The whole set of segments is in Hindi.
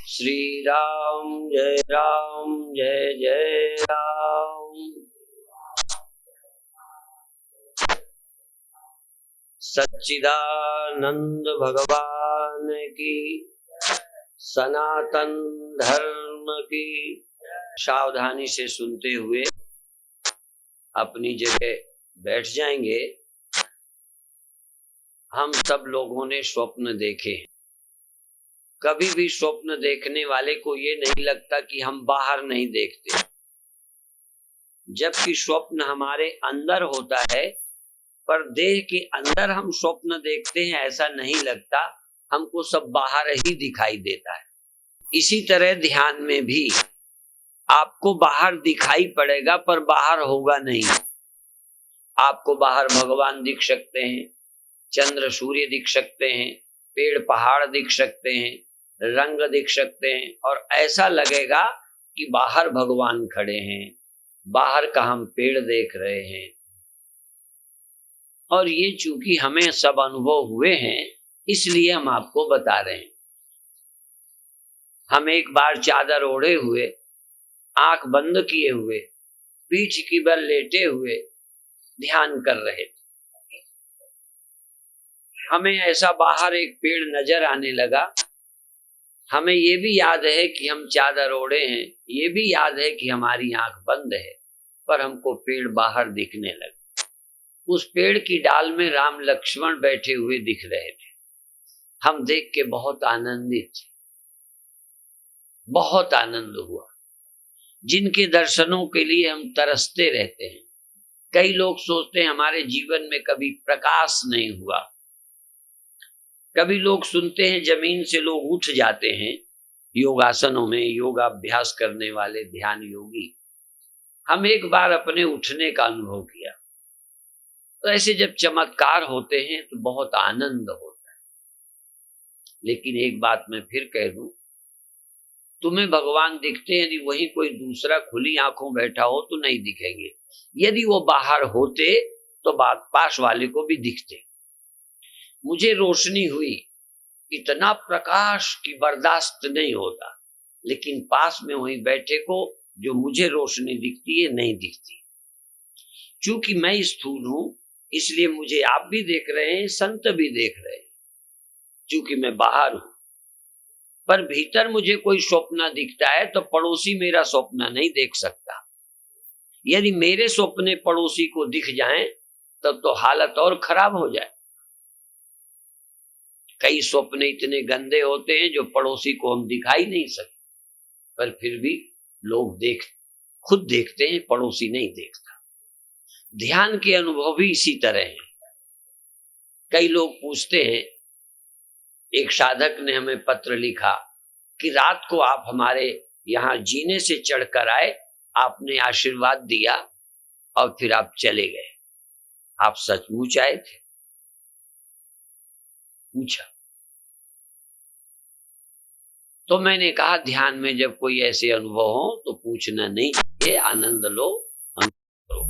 श्री राम जय जय राम। सच्चिदानंद भगवान की, सनातन धर्म की। सावधानी से सुनते हुए अपनी जगह बैठ जाएंगे। हम सब लोगों ने स्वप्न देखे हैं। कभी भी स्वप्न देखने वाले को ये नहीं लगता कि हम बाहर नहीं देखते, जबकि स्वप्न हमारे अंदर होता है, पर देह के अंदर हम स्वप्न देखते हैं ऐसा नहीं लगता, हमको सब बाहर ही दिखाई देता है। इसी तरह ध्यान में भी आपको बाहर दिखाई पड़ेगा पर बाहर होगा नहीं। आपको बाहर भगवान दिख सकते हैं, चंद्र सूर्य दिख सकते हैं, पेड़ पहाड़ दिख सकते हैं, रंग दिख सकते हैं, और ऐसा लगेगा कि बाहर भगवान खड़े हैं, बाहर का हम पेड़ देख रहे हैं। और ये चूंकि हमें सब अनुभव हुए हैं इसलिए हम आपको बता रहे हैं। हम एक बार चादर ओढ़े हुए, आंख बंद किए हुए, पीठ की बल लेटे हुए ध्यान कर रहे थे। हमें ऐसा बाहर एक पेड़ नजर आने लगा। हमें ये भी याद है कि हम चादर ओढ़े हैं, ये भी याद है कि हमारी आंख बंद है, पर हमको पेड़ बाहर दिखने लगा। उस पेड़ की डाल में राम लक्ष्मण बैठे हुए दिख रहे थे। हम देख के बहुत आनंदित थे, बहुत आनंद हुआ। जिनके दर्शनों के लिए हम तरसते रहते हैं। कई लोग सोचते हैं हमारे जीवन में कभी प्रकाश नहीं हुआ। कभी लोग सुनते हैं जमीन से लोग उठ जाते हैं योगासनों में, योगाभ्यास करने वाले ध्यान योगी। हम एक बार अपने उठने का अनुभव किया। तो ऐसे जब चमत्कार होते हैं तो बहुत आनंद होता है। लेकिन एक बात मैं फिर कह दूं, तुम्हें भगवान दिखते हैं, यदि वही कोई दूसरा खुली आंखों बैठा हो तो नहीं दिखेंगे। यदि वो बाहर होते तो बात पास वाले को भी दिखते। मुझे रोशनी हुई, इतना प्रकाश की बर्दाश्त नहीं होता, लेकिन पास में वही बैठे को जो मुझे रोशनी दिखती है नहीं दिखती। चूंकि मैं स्थूल हूं इसलिए मुझे आप भी देख रहे हैं, संत भी देख रहे हैं, चूंकि मैं बाहर हूं। पर भीतर मुझे कोई स्वप्न दिखता है तो पड़ोसी मेरा स्वप्न नहीं देख सकता। यदि मेरे स्वप्ने पड़ोसी को दिख जाएं तब तो हालत और खराब हो जाए। कई स्वप्न इतने गंदे होते हैं जो पड़ोसी को हम दिखाई नहीं सकते, पर फिर भी लोग खुद देखते हैं, पड़ोसी नहीं देखता। ध्यान के अनुभव भी इसी तरह हैं। कई लोग पूछते हैं, एक साधक ने हमें पत्र लिखा कि रात को आप हमारे यहाँ जीने से चढ़कर आए, आपने आशीर्वाद दिया और फिर आप चले गए। आप सचमुच आए थे? पूछा तो मैंने कहा ध्यान में जब कोई ऐसे अनुभव हो तो पूछना नहीं चाहिए, आनंद लो, आनंद लो।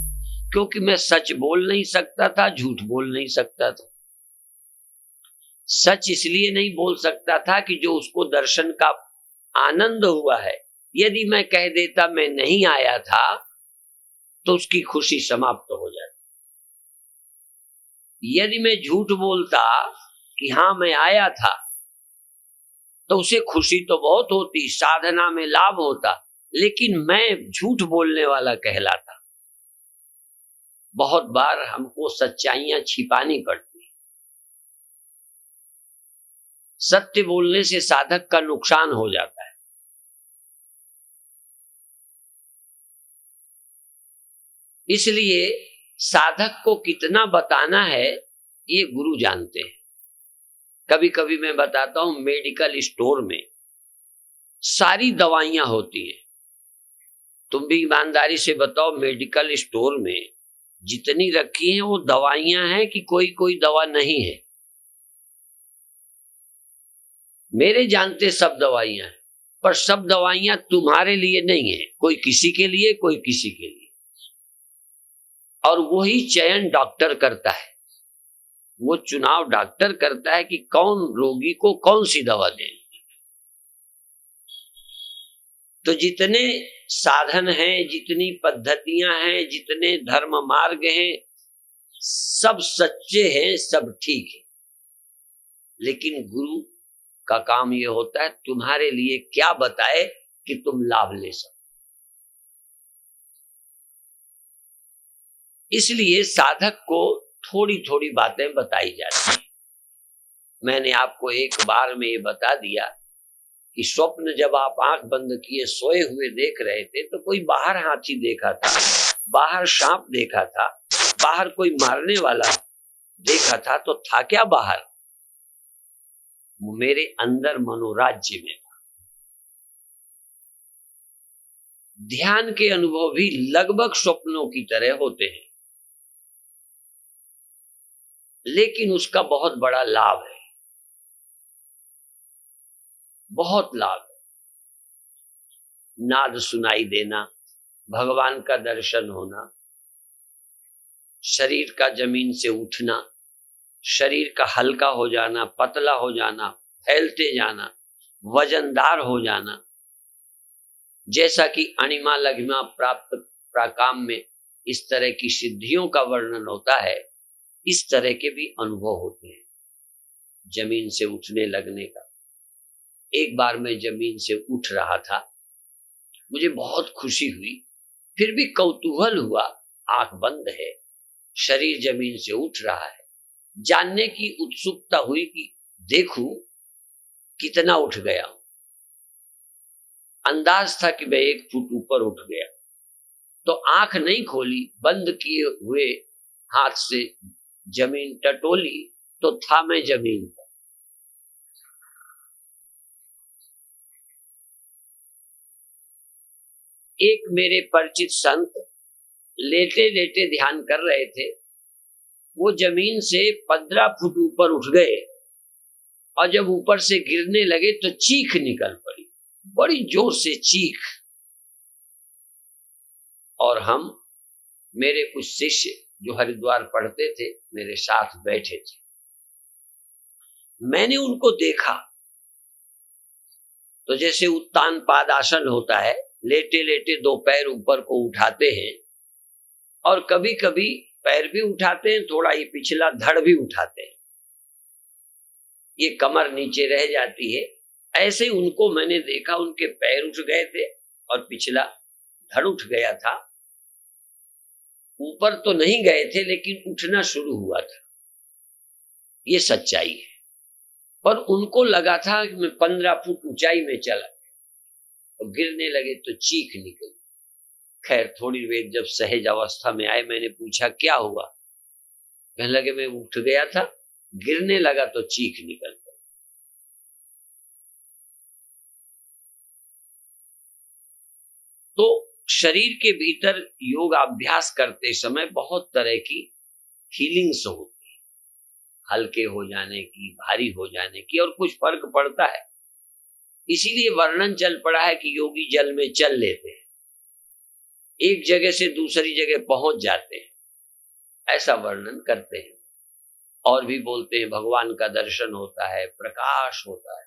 क्योंकि मैं सच बोल नहीं सकता था, झूठ बोल नहीं सकता था। सच इसलिए नहीं बोल सकता था कि जो उसको दर्शन का आनंद हुआ है, यदि मैं कह देता मैं नहीं आया था तो उसकी खुशी समाप्त हो जाती। यदि मैं झूठ बोलता कि हाँ मैं आया था तो उसे खुशी तो बहुत होती, साधना में लाभ होता, लेकिन मैं झूठ बोलने वाला कहलाता। बहुत बार हमको सच्चाइयां छिपानी पड़ती। सत्य बोलने से साधक का नुकसान हो जाता है। इसलिए साधक को कितना बताना है ये गुरु जानते हैं। कभी कभी मैं बताता हूं, मेडिकल स्टोर में सारी दवाइयां होती हैं। तुम भी ईमानदारी से बताओ, मेडिकल स्टोर में जितनी रखी हैं वो दवाइयां हैं कि कोई कोई दवा नहीं है? मेरे जानते सब दवाइयां हैं, पर सब दवाइयां तुम्हारे लिए नहीं है। कोई किसी के लिए, कोई किसी के लिए। और वही चयन डॉक्टर करता है। वो चुनाव डॉक्टर करता है कि कौन रोगी को कौन सी दवा दे। तो जितने साधन हैं, जितनी पद्धतियां हैं, जितने धर्म मार्ग हैं, सब सच्चे हैं, सब ठीक है। लेकिन गुरु का काम यह होता है तुम्हारे लिए क्या बताए कि तुम लाभ ले सको। इसलिए साधक को थोड़ी थोड़ी बातें बताई जाती हैं। मैंने आपको एक बार में ये बता दिया कि स्वप्न जब आप आंख बंद किए सोए हुए देख रहे थे तो कोई बाहर हाथी देखा था, बाहर सांप देखा था, बाहर कोई मारने वाला देखा था। तो था क्या बाहर? वो मेरे अंदर मनोराज्य में था। ध्यान के अनुभव भी लगभग स्वप्नों की तरह होते हैं, लेकिन उसका बहुत बड़ा लाभ है, बहुत लाभ है। नाद सुनाई देना, भगवान का दर्शन होना, शरीर का जमीन से उठना, शरीर का हल्का हो जाना, पतला हो जाना, फैलते जाना, वजनदार हो जाना, जैसा कि अणिमा लघिमा प्राप्त प्राकाम में इस तरह की सिद्धियों का वर्णन होता है, इस तरह के भी अनुभव होते हैं जमीन से उठने लगने का। एक बार मैं जमीन से उठ रहा था, मुझे बहुत खुशी हुई, फिर भी कौतूहल हुआ। आंख बंद है, शरीर जमीन से उठ रहा है, जानने की उत्सुकता हुई कि देखूं कितना उठ गया। अंदाज था कि मैं 1 फुट ऊपर उठ गया। तो आंख नहीं खोली, बंद किए हुए हाथ से जमीन टटोली तो था मैं जमीन पर। एक मेरे परिचित संत लेटे लेटे ध्यान कर रहे थे, वो जमीन से 15 फुट ऊपर उठ गए और जब ऊपर से गिरने लगे तो चीख निकल पड़ी, बड़ी जोर से चीख। और हम, मेरे कुछ शिष्य जो हरिद्वार पढ़ते थे, मेरे साथ बैठे थे। मैंने उनको देखा तो जैसे उत्तान पादासन होता है, लेटे लेटे 2 पैर ऊपर को उठाते हैं और कभी कभी पैर भी उठाते हैं, थोड़ा ही पिछला धड़ भी उठाते हैं, ये कमर नीचे रह जाती है। ऐसे उनको मैंने देखा, उनके पैर उठ गए थे और पिछला धड़ उठ गया था। ऊपर तो नहीं गए थे लेकिन उठना शुरू हुआ था, ये सच्चाई है। पर उनको लगा था कि मैं 15 फुट ऊंचाई में चला और गिरने लगे तो चीख निकली। खैर थोड़ी देर जब सहज अवस्था में आए, मैंने पूछा क्या हुआ? कहने लगे मैं उठ गया था, गिरने लगा तो चीख निकल गई। तो शरीर के भीतर योगाभ्यास करते समय बहुत तरह की फीलिंग्स होती है, हल्के हो जाने की, भारी हो जाने की, और कुछ फर्क पड़ता है। इसीलिए वर्णन चल पड़ा है कि योगी जल में चल लेते हैं, एक जगह से दूसरी जगह पहुंच जाते हैं, ऐसा वर्णन करते हैं। और भी बोलते हैं भगवान का दर्शन होता है, प्रकाश होता है।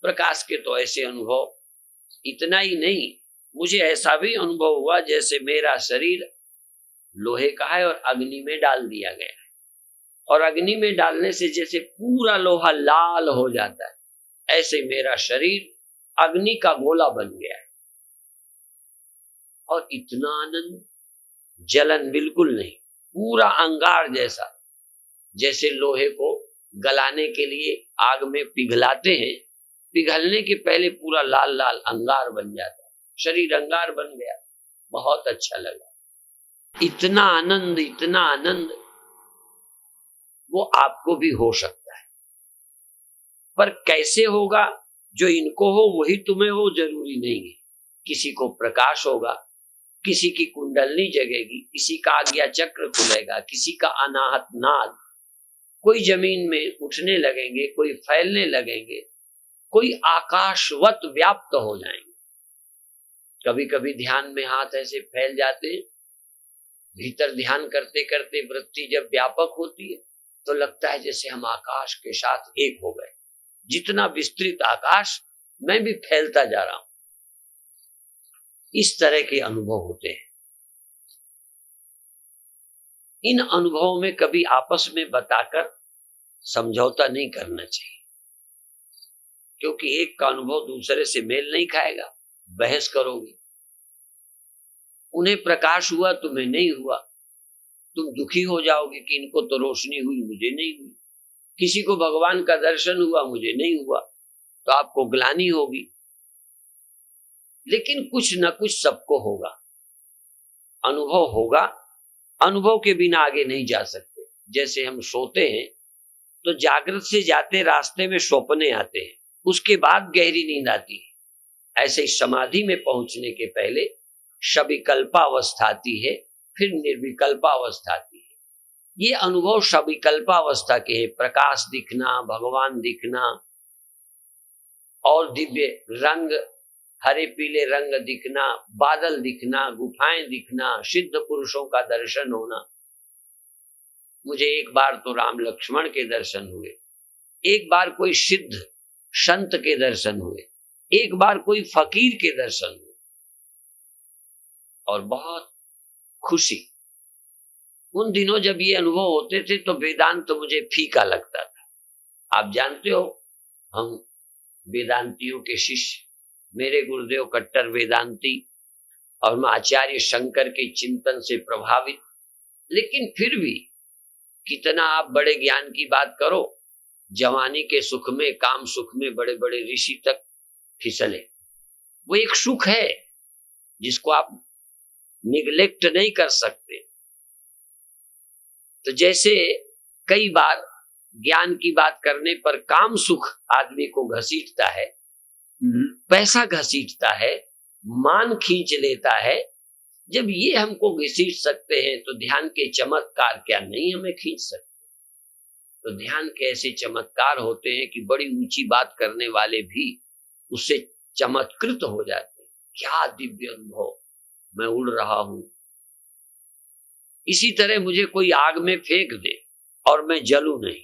प्रकाश के तो ऐसे अनुभव, इतना ही नहीं, मुझे ऐसा भी अनुभव हुआ जैसे मेरा शरीर लोहे का है और अग्नि में डाल दिया गया है, और अग्नि में डालने से जैसे पूरा लोहा लाल हो जाता है, ऐसे मेरा शरीर अग्नि का गोला बन गया है। और इतना आनंद, जलन बिल्कुल नहीं, पूरा अंगार जैसा, जैसे लोहे को गलाने के लिए आग में पिघलाते हैं, पिघलने के पहले पूरा लाल लाल अंगार बन जाता है, शरीर अंगार बन गया। बहुत अच्छा लगा। इतना आनंद, इतना आनंद वो आपको भी हो सकता है, पर कैसे होगा? जो इनको हो वही तुम्हें हो, जरूरी नहीं है। किसी को प्रकाश होगा, किसी की कुंडलनी जगेगी, किसी का आज्ञा चक्र खुलेगा, किसी का अनाहत नाद, कोई जमीन में उठने लगेंगे, कोई फैलने लगेंगे, कोई आकाशवत व्याप्त हो जाएंगे। कभी कभी ध्यान में हाथ ऐसे फैल जाते हैं, भीतर ध्यान करते करते वृत्ति जब व्यापक होती है तो लगता है जैसे हम आकाश के साथ एक हो गए। जितना विस्तृत आकाश, मैं भी फैलता जा रहा हूं। इस तरह के अनुभव होते हैं। इन अनुभवों में कभी आपस में बताकर समझौता नहीं करना चाहिए, क्योंकि एक का अनुभव दूसरे से मेल नहीं खाएगा, बहस करोगे। उन्हें प्रकाश हुआ, तुम्हें नहीं हुआ, तुम दुखी हो जाओगे कि इनको तो रोशनी हुई, मुझे नहीं हुई। किसी को भगवान का दर्शन हुआ, मुझे नहीं हुआ, तो आपको ग्लानि होगी। लेकिन कुछ न कुछ सबको होगा, अनुभव होगा। अनुभव के बिना आगे नहीं जा सकते। जैसे हम सोते हैं तो जागृत से जाते रास्ते में स्वप्ने आते हैं, उसके बाद गहरी नींद आती है। ऐसे समाधि में पहुंचने के पहले सविकल्पावस्था आती है, फिर निर्विकल्पावस्था आती है। ये अनुभव सविकल्पावस्था के हैं। प्रकाश दिखना, भगवान दिखना और दिव्य रंग, हरे पीले रंग दिखना, बादल दिखना, गुफाएं दिखना, सिद्ध पुरुषों का दर्शन होना। मुझे एक बार तो राम लक्ष्मण के दर्शन हुए, एक बार कोई सिद्ध संत के दर्शन हुए, एक बार कोई फकीर के दर्शन हुए, और बहुत खुशी। उन दिनों जब ये अनुभव होते थे तो वेदांत तो मुझे फीका लगता था। आप जानते हो, हम वेदांतियों के शिष्य, मेरे गुरुदेव कट्टर वेदांती, और मैं आचार्य शंकर के चिंतन से प्रभावित। लेकिन फिर भी कितना आप बड़े ज्ञान की बात करो, जवानी के सुख में, काम सुख में बड़े बड़े ऋषि तक फिसले। वो एक सुख है जिसको आप निगलेक्ट नहीं कर सकते। तो जैसे कई बार ज्ञान की बात करने पर काम सुख आदमी को घसीटता है, पैसा घसीटता है, मान खींच लेता है। जब ये हमको घसीट सकते हैं तो ध्यान के चमत्कार क्या नहीं हमें खींच सकते? तो ध्यान के ऐसे चमत्कार होते हैं कि बड़ी ऊंची बात करने वाले भी उससे चमत्कृत हो जाते हैं। क्या दिव्य अनुभव, मैं उड़ रहा हूं। इसी तरह मुझे कोई आग में फेंक दे और मैं जलूं नहीं,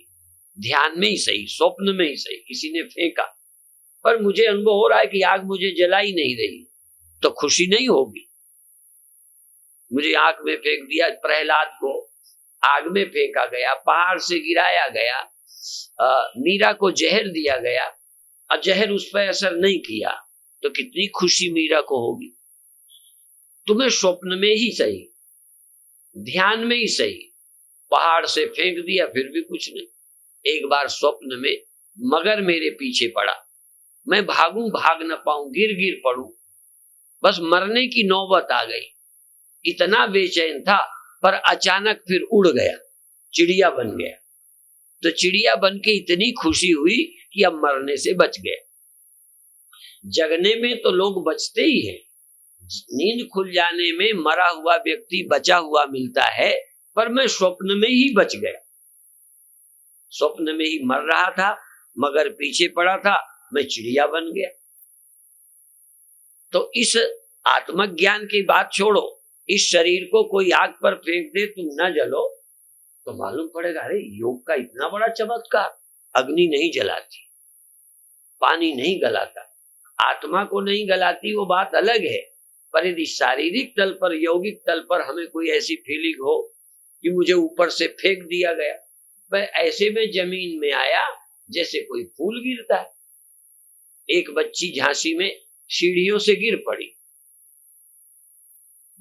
ध्यान में ही सही, स्वप्न में ही सही, किसी ने फेंका, पर मुझे अनुभव हो रहा है कि आग मुझे जला ही नहीं रही, तो खुशी नहीं होगी। मुझे आग में फेंक दिया, प्रहलाद को आग में फेंका गया, पहाड़ से गिराया गया, मीरा को जहर दिया गया और जहर उस पर असर नहीं किया, तो कितनी खुशी मीरा को होगी। तुम्हें स्वप्न में ही सही, ध्यान में ही सही, पहाड़ से फेंक दिया फिर भी कुछ नहीं। एक बार स्वप्न में मगर मेरे पीछे पड़ा, मैं भागूं भाग न पाऊं, गिर गिर पड़ूं, बस मरने की नौबत आ गई। इतना बेचैन था, पर अचानक फिर उड़ गया, चिड़िया बन गया। तो चिड़िया बन के इतनी खुशी हुई कि अब मरने से बच गया। जगने में तो लोग बचते ही हैं, नींद खुल जाने में मरा हुआ व्यक्ति बचा हुआ मिलता है, पर मैं स्वप्न में ही बच गया। स्वप्न में ही मर रहा था, मगर पीछे पड़ा था, मैं चिड़िया बन गया। तो इस आत्मज्ञान की बात छोड़ो, इस शरीर को कोई आग पर फेंक दे, तुम न जलो, तो मालूम पड़ेगा अरे योग का इतना बड़ा चमत्कार। अग्नि नहीं जलाती, पानी नहीं गलाता, आत्मा को नहीं गलाती, वो बात अलग है। पर यदि शारीरिक तल पर, यौगिक तल पर हमें कोई ऐसी फीलिंग हो कि मुझे ऊपर से फेंक दिया गया, मैं ऐसे में जमीन में आया जैसे कोई फूल गिरता है। एक बच्ची झांसी में सीढ़ियों से गिर पड़ी,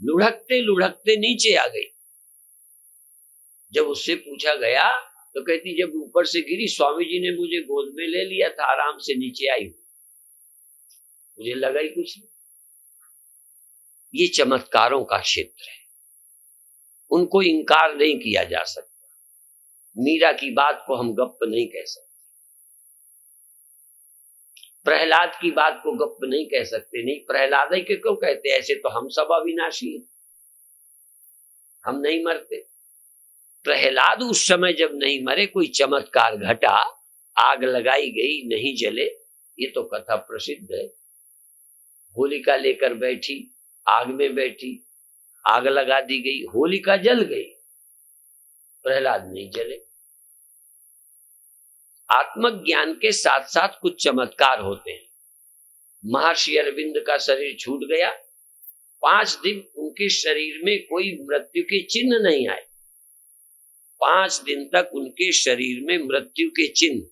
लुढ़कते लुढ़कते नीचे आ गई। जब उससे पूछा गया तो कहती जब ऊपर से गिरी, स्वामी जी ने मुझे गोद में ले लिया था, आराम से नीचे आई, मुझे लगा ही कुछ नहीं। ये चमत्कारों का क्षेत्र है, उनको इनकार नहीं किया जा सकता। मीरा की बात को हम गप नहीं कह सकते, प्रहलाद की बात को गप नहीं कह सकते। नहीं, प्रहलाद ही क्यों कहते, ऐसे तो हम सब अविनाशी हैं, हम नहीं मरते। प्रहलाद उस समय जब नहीं मरे, कोई चमत्कार घटा, आग लगाई गई, नहीं जले, ये तो कथा प्रसिद्ध है। होलिका लेकर बैठी, आग में बैठी, आग लगा दी गई, होलिका जल गई, प्रहलाद नहीं जले। आत्मज्ञान के साथ साथ कुछ चमत्कार होते हैं। महर्षि अरविंद का शरीर छूट गया, 5 दिन उनके शरीर में कोई मृत्यु के चिन्ह नहीं आए। 5 दिन तक उनके शरीर में मृत्यु के चिन्ह,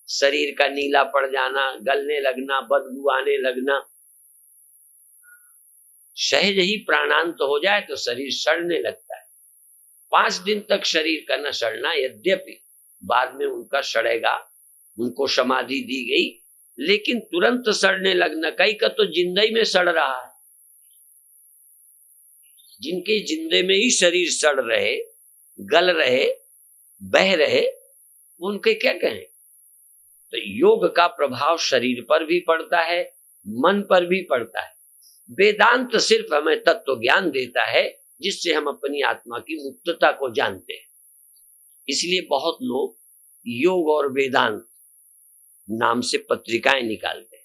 शरीर का नीला पड़ जाना, गलने लगना, बदबू आने लगना, सहज ही प्राणांत हो जाए तो शरीर सड़ने लगता है। 5 दिन तक शरीर का न सड़ना, यद्यपि बाद में उनका सड़ेगा, उनको समाधि दी गई, लेकिन तुरंत सड़ने लगना। कई का तो जिंदगी में सड़ रहा है। जिनके जिंदे में ही शरीर सड़ रहे, गल रहे, बह रहे, उनके क्या कहें। तो योग का प्रभाव शरीर पर भी पड़ता है, मन पर भी पड़ता है। वेदांत सिर्फ हमें तत्व ज्ञान देता है जिससे हम अपनी आत्मा की मुक्तता को जानते हैं। इसलिए बहुत लोग योग और वेदांत नाम से पत्रिकाएं निकालते हैं।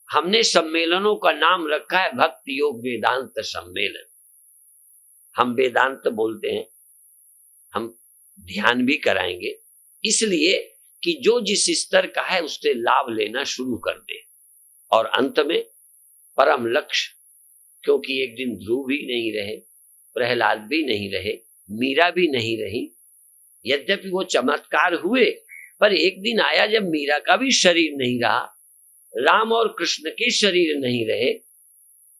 हमने सम्मेलनों का नाम रखा है भक्ति योग वेदांत सम्मेलन। हम वेदांत बोलते हैं, हम ध्यान भी कराएंगे, इसलिए कि जो जिस स्तर का है उससे लाभ लेना शुरू कर दे। और अंत में परम लक्ष्य, क्योंकि एक दिन ध्रुव भी नहीं रहे, प्रहलाद भी नहीं रहे, मीरा भी नहीं रही। यद्यपि वो चमत्कार हुए, पर एक दिन आया जब मीरा का भी शरीर नहीं रहा, राम और कृष्ण के शरीर नहीं रहे,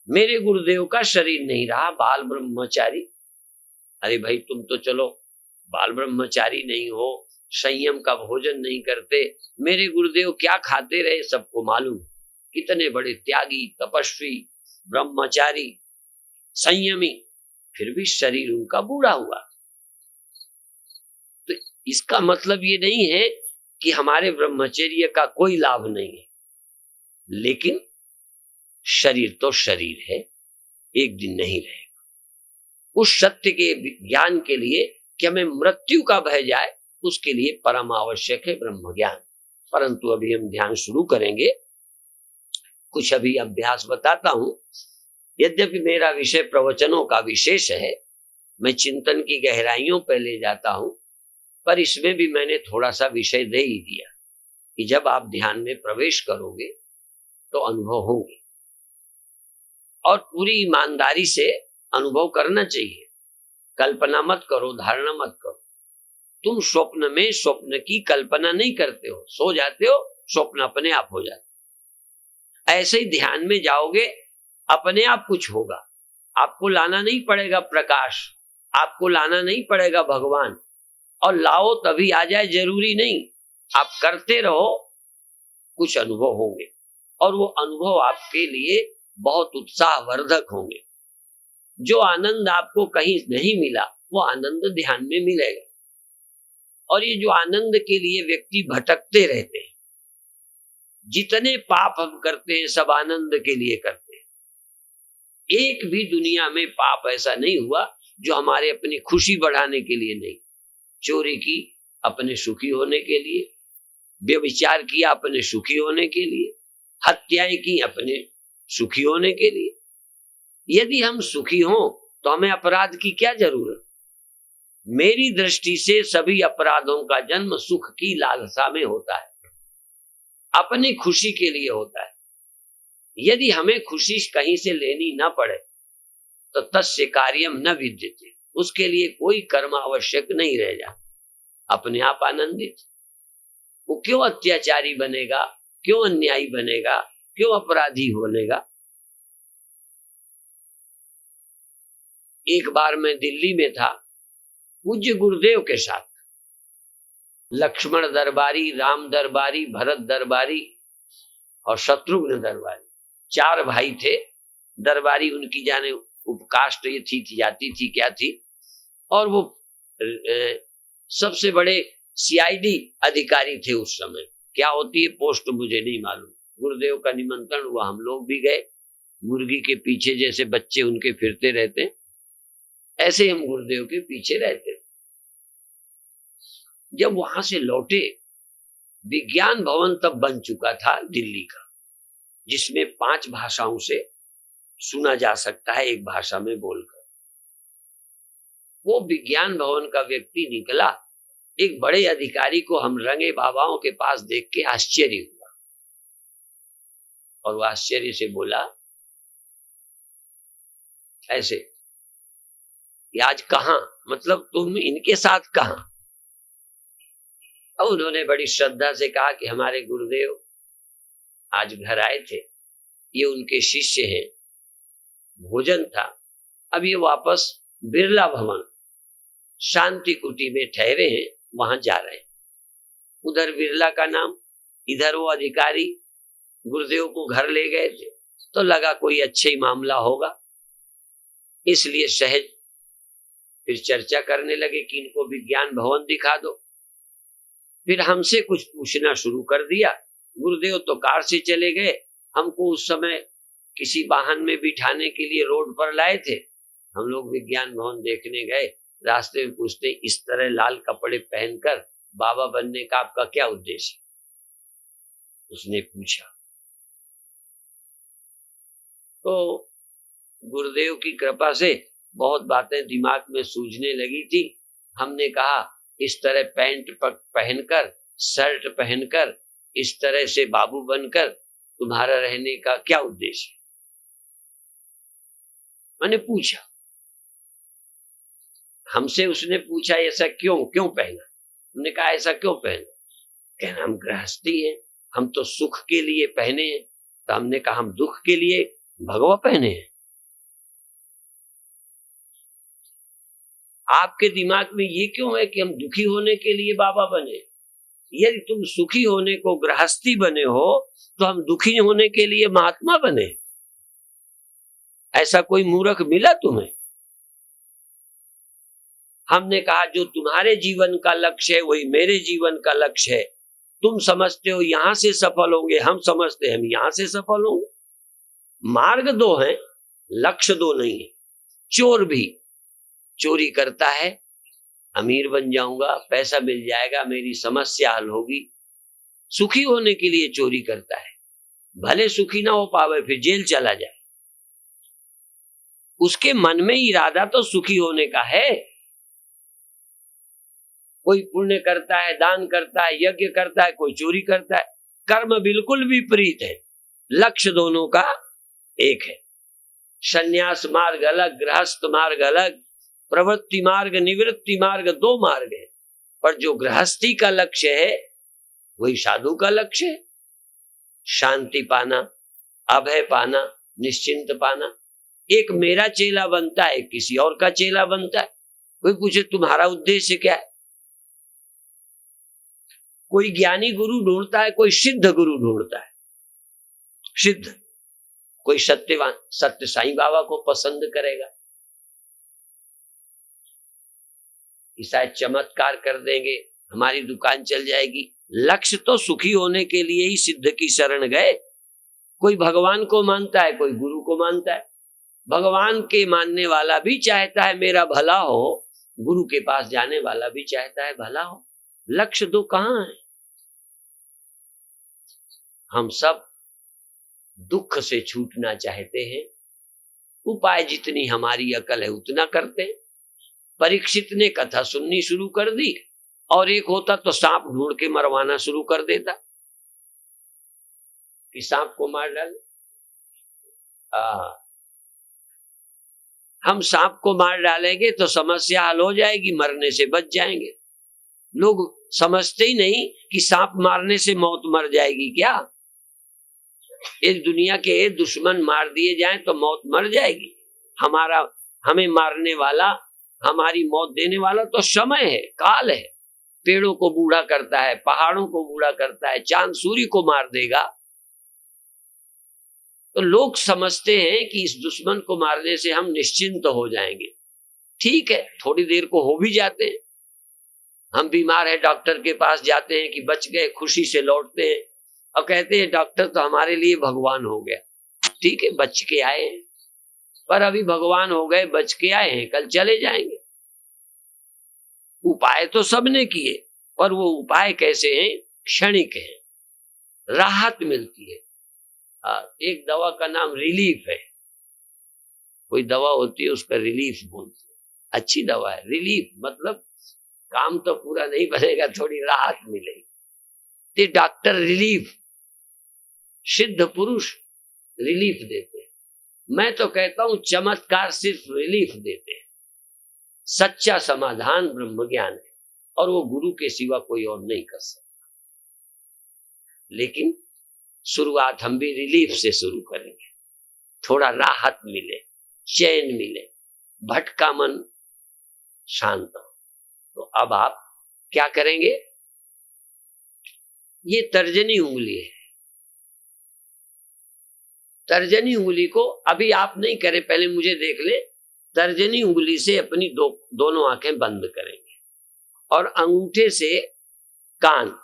मेरे गुरुदेव का शरीर नहीं रहा, बाल ब्रह्मचारी। अरे भाई, तुम तो चलो बाल ब्रह्मचारी नहीं हो, संयम का भोजन नहीं करते, मेरे गुरुदेव क्या खाते रहे सबको मालूम। कितने बड़े त्यागी, तपस्वी, ब्रह्मचारी, संयमी, फिर भी शरीर उनका बूढ़ा हुआ। तो इसका मतलब ये नहीं है कि हमारे ब्रह्मचर्य का कोई लाभ नहीं है, लेकिन शरीर तो शरीर है, एक दिन नहीं रहेगा। उस सत्य के ज्ञान के लिए कि हमें मृत्यु का भय जाए, उसके लिए परम आवश्यक है ब्रह्म ज्ञान। परंतु अभी हम ध्यान शुरू करेंगे, कुछ अभी अभ्यास बताता हूं। यद्यपि मेरा विषय प्रवचनों का विशेष है, मैं चिंतन की गहराइयों पर ले जाता हूं, पर इसमें भी मैंने थोड़ा सा विषय दे ही दिया कि जब आप ध्यान में प्रवेश करोगे तो अनुभव होंगे, और पूरी ईमानदारी से अनुभव करना चाहिए। कल्पना मत करो, धारणा मत करो। तुम स्वप्न में स्वप्न की कल्पना नहीं करते हो, सो जाते हो, स्वप्न अपने आप हो जाता। ऐसे ही ध्यान में जाओगे, अपने आप कुछ होगा। आपको लाना नहीं पड़ेगा प्रकाश, आपको लाना नहीं पड़ेगा भगवान, और लाओ तभी आ जाए जरूरी नहीं। आप करते रहो, कुछ अनुभव होंगे, और वो अनुभव आपके लिए बहुत उत्साहवर्धक होंगे। जो आनंद आपको कहीं नहीं मिला, वो आनंद ध्यान में मिलेगा। और ये जो आनंद के लिए व्यक्ति भटकते रहते हैं, जितने पाप हम करते हैं सब आनंद के लिए करते हैं। एक भी दुनिया में पाप ऐसा नहीं हुआ जो हमारे अपनी खुशी बढ़ाने के लिए नहीं। चोरी की अपने सुखी होने के लिए, व्यभिचार किया अपने सुखी होने के लिए, हत्याएं की अपने सुखी होने के लिए। यदि हम सुखी हों तो हमें अपराध की क्या जरूरत। मेरी दृष्टि से सभी अपराधों का जन्म सुख की लालसा में होता है, अपनी खुशी के लिए होता है। यदि हमें खुशी कहीं से लेनी ना पड़े तो तस्य कार्यम न विद्यते, उसके लिए कोई कर्म आवश्यक नहीं रह जाता, अपने आप आनंदित। वो क्यों अत्याचारी बनेगा, क्यों अन्यायी बनेगा, क्यों अपराधी बनेगा। एक बार मैं दिल्ली में था, पूज्य गुरुदेव के साथ, लक्ष्मण दरबारी, राम दरबारी, भरत दरबारी और शत्रुघ्न दरबारी, 4 भाई थे। दरबारी उनकी जाने उपकाष्ट ये थी जाती थी क्या थी, और वो सबसे बड़े सीआईडी अधिकारी थे उस समय। क्या होती है पोस्ट मुझे नहीं मालूम। गुरुदेव का निमंत्रण हुआ, हम लोग भी गए। मुर्गी के पीछे जैसे बच्चे उनके फिरते रहते, ऐसे हम गुरुदेव के पीछे रहते। जब वहां से लौटे, विज्ञान भवन तब बन चुका था दिल्ली का, जिसमें 5 भाषाओं से सुना जा सकता है एक भाषा में बोलकर। वो विज्ञान भवन का व्यक्ति निकला एक बड़े अधिकारी को हम रंगे बाबाओं के पास देख के आश्चर्य हुआ, और वो आश्चर्य से बोला ऐसे कि आज कहां, मतलब तुम इनके साथ कहां? और उन्होंने बड़ी श्रद्धा से कहा कि हमारे गुरुदेव आज घर आए थे, ये उनके शिष्य हैं, भोजन था, अब ये वापस बिरला भवन शांति कुटी में ठहरे हैं, वहां जा रहे हैं। उधर बिरला का नाम, इधर वो अधिकारी गुरुदेव को घर ले गए थे, तो लगा कोई अच्छा ही मामला होगा, इसलिए सहज फिर चर्चा करने लगे कि इनको विज्ञान भवन दिखा दो। फिर हमसे कुछ पूछना शुरू कर दिया। गुरुदेव तो कार से चले गए, हमको उस समय किसी वाहन में बिठाने के लिए रोड पर लाए थे। हम लोग विज्ञान भवन देखने गए, रास्ते में पूछते इस तरह लाल कपड़े पहनकर बाबा बनने का आपका क्या उद्देश्य? उसने पूछा। तो गुरुदेव की कृपा से बहुत बातें दिमाग में सूझने लगी थी। हमने कहा इस तरह पैंट पहनकर, शर्ट पहनकर, इस तरह से बाबू बनकर तुम्हारा रहने का क्या उद्देश्य? मैंने पूछा, हमसे उसने पूछा ऐसा क्यों पहना? हमने कहा ऐसा क्यों पहना? कहना हम गृहस्थी हैं, हम तो सुख के लिए पहने हैं। तो हमने कहा हम दुख के लिए भगवा पहने हैं? आपके दिमाग में ये क्यों है कि हम दुखी होने के लिए बाबा बने? यदि तुम सुखी होने को गृहस्थी बने हो तो हम दुखी होने के लिए महात्मा बने? ऐसा कोई मूर्ख मिला तुम्हें? हमने कहा जो तुम्हारे जीवन का लक्ष्य है वही मेरे जीवन का लक्ष्य है। तुम समझते हो यहां से सफल होंगे, हम समझते हैं हम यहां से सफल होंगे। मार्ग दो हैं, लक्ष्य दो नहीं है। चोर भी चोरी करता है, अमीर बन जाऊंगा, पैसा मिल जाएगा, मेरी समस्या हल होगी, सुखी होने के लिए चोरी करता है। भले सुखी ना हो पावे, फिर जेल चला जाए, उसके मन में इरादा तो सुखी होने का है। कोई पुण्य करता है, दान करता है, यज्ञ करता है, कोई चोरी करता है, कर्म बिल्कुल विपरीत है। लक्ष्य दोनों का एक है। संन्यास मार्ग अलग, गृहस्थ मार्ग अलग, प्रवृत्ति मार्ग, निवृत्ति मार्ग, दो मार्ग है। पर जो गृहस्थी का लक्ष्य है वही साधु का लक्ष्य है। शांति पाना, अभय पाना, निश्चिंत पाना। एक मेरा चेला बनता है, किसी और का चेला बनता है। कोई पूछे तुम्हारा उद्देश्य क्या है? कोई ज्ञानी गुरु ढूंढता है, कोई सिद्ध गुरु ढूंढता है। सिद्ध कोई सत्यवान, सत्य साईं बाबा को पसंद करेगा कि शायद चमत्कार कर देंगे, हमारी दुकान चल जाएगी। लक्ष्य तो सुखी होने के लिए ही सिद्ध की शरण गए। कोई भगवान को मानता है, कोई गुरु को मानता है। भगवान के मानने वाला भी चाहता है मेरा भला हो, गुरु के पास जाने वाला भी चाहता है भला हो। लक्ष्य दो कहां है? हम सब दुख से छूटना चाहते हैं, उपाय जितनी हमारी अकल है उतना करते हैं। परीक्षित ने कथा सुननी शुरू कर दी, और एक होता तो सांप ढूंढ के मरवाना शुरू कर देता कि सांप को मार डाले। हम सांप को मार डालेंगे तो समस्या हल हो जाएगी, मरने से बच जाएंगे। लोग समझते ही नहीं कि सांप मारने से मौत मर जाएगी। क्या इस दुनिया के दुश्मन मार दिए जाएं तो मौत मर जाएगी? हमें मारने वाला, हमारी मौत देने वाला तो समय है, काल है। पेड़ों को बूढ़ा करता है, पहाड़ों को बूढ़ा करता है, चांद सूर्य को मार देगा। तो लोग समझते हैं कि इस दुश्मन को मारने से हम निश्चिंत हो जाएंगे। ठीक है, थोड़ी देर को हो भी जाते हैं। हम बीमार है, डॉक्टर के पास जाते हैं कि बच गए, खुशी से लौटते हैं और कहते हैं डॉक्टर तो हमारे लिए भगवान हो गया। ठीक है, बच के आए हैं, पर अभी भगवान हो गए, बच के आए हैं, कल चले जाएंगे। उपाय तो सबने किए, पर वो उपाय कैसे हैं? क्षणिक है, राहत मिलती है। एक दवा का नाम रिलीफ है। कोई दवा होती है उसका रिलीफ बोलते हैं, अच्छी दवा है। रिलीफ मतलब काम तो पूरा नहीं बनेगा, थोड़ी राहत मिलेगी। तो डॉक्टर रिलीफ, सिद्ध पुरुष रिलीफ देते हैं। मैं तो कहता हूं चमत्कार सिर्फ रिलीफ देते हैं। सच्चा समाधान ब्रह्म ज्ञान है और वो गुरु के सिवा कोई और नहीं कर सकता। लेकिन शुरुआत हम भी रिलीफ से शुरू करेंगे, थोड़ा राहत मिले, चैन मिले, भटका मन शांत हो। तो अब आप क्या करेंगे? ये तर्जनी उंगली है, तर्जनी उंगली को अभी आप नहीं करें, पहले मुझे देख ले। तर्जनी उंगली से अपनी दोनों आंखें बंद करेंगे और अंगूठे से कान,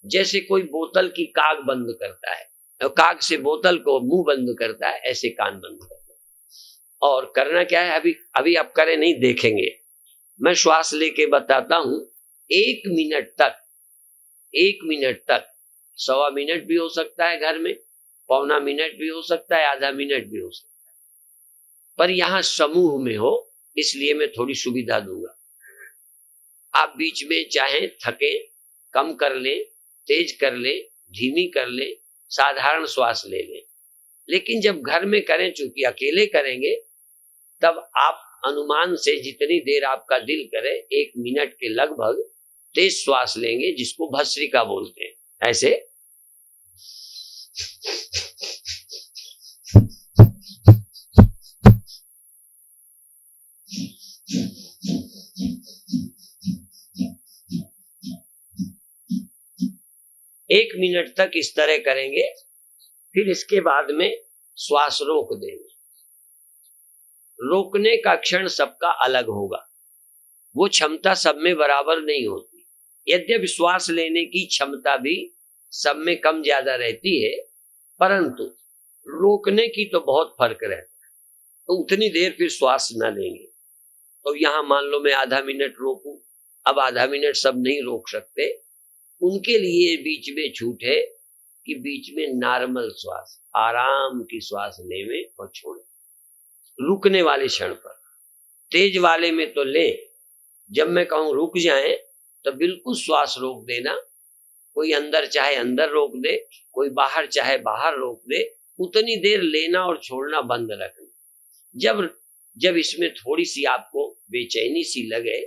जैसे कोई बोतल की काग बंद करता है, काग से बोतल को मुंह बंद करता है, ऐसे कान बंद करते हैं। और करना क्या है, अभी आप करें नहीं, देखेंगे। मैं श्वास लेके बताता हूं। 1 मिनट तक, 1 मिनट तक, 1.25 मिनट भी हो सकता है घर में, 1.25 मिनट भी हो सकता है, आधा मिनट भी हो सकता है, पर यहां समूह में हो इसलिए मैं थोड़ी सुविधा दूंगा। आप बीच में चाहे थके, कम कर ले, तेज कर ले, धीमी कर ले, साधारण श्वास ले ले। लेकिन जब घर में करें, चूंकि अकेले करेंगे, तब आप अनुमान से जितनी देर आपका दिल करे, 1 मिनट के लगभग तेज श्वास लेंगे, जिसको भस्त्रिका बोलते हैं। ऐसे एक मिनट तक इस तरह करेंगे। फिर इसके बाद में श्वास रोक देंगे। रोकने का क्षण सबका अलग होगा, वो क्षमता सब में बराबर नहीं होती। यद्यपि श्वास लेने की क्षमता भी सब में कम ज्यादा रहती है, परंतु रोकने की तो बहुत फर्क रहता है। तो उतनी देर फिर श्वास ना लेंगे। तो यहां मान लो मैं आधा मिनट रोकूं, अब आधा मिनट सब नहीं रोक सकते, उनके लिए बीच में छूट है कि बीच में नॉर्मल श्वास, आराम की श्वास लेवे और छोड़े, रुकने वाले क्षण पर। तेज वाले में तो ले, जब मैं कहूं रुक जाएं तो बिल्कुल श्वास रोक देना। कोई अंदर चाहे अंदर रोक दे, कोई बाहर चाहे बाहर रोक दे, उतनी देर लेना और छोड़ना बंद रखना। जब इसमें थोड़ी सी आपको बेचैनी सी लगे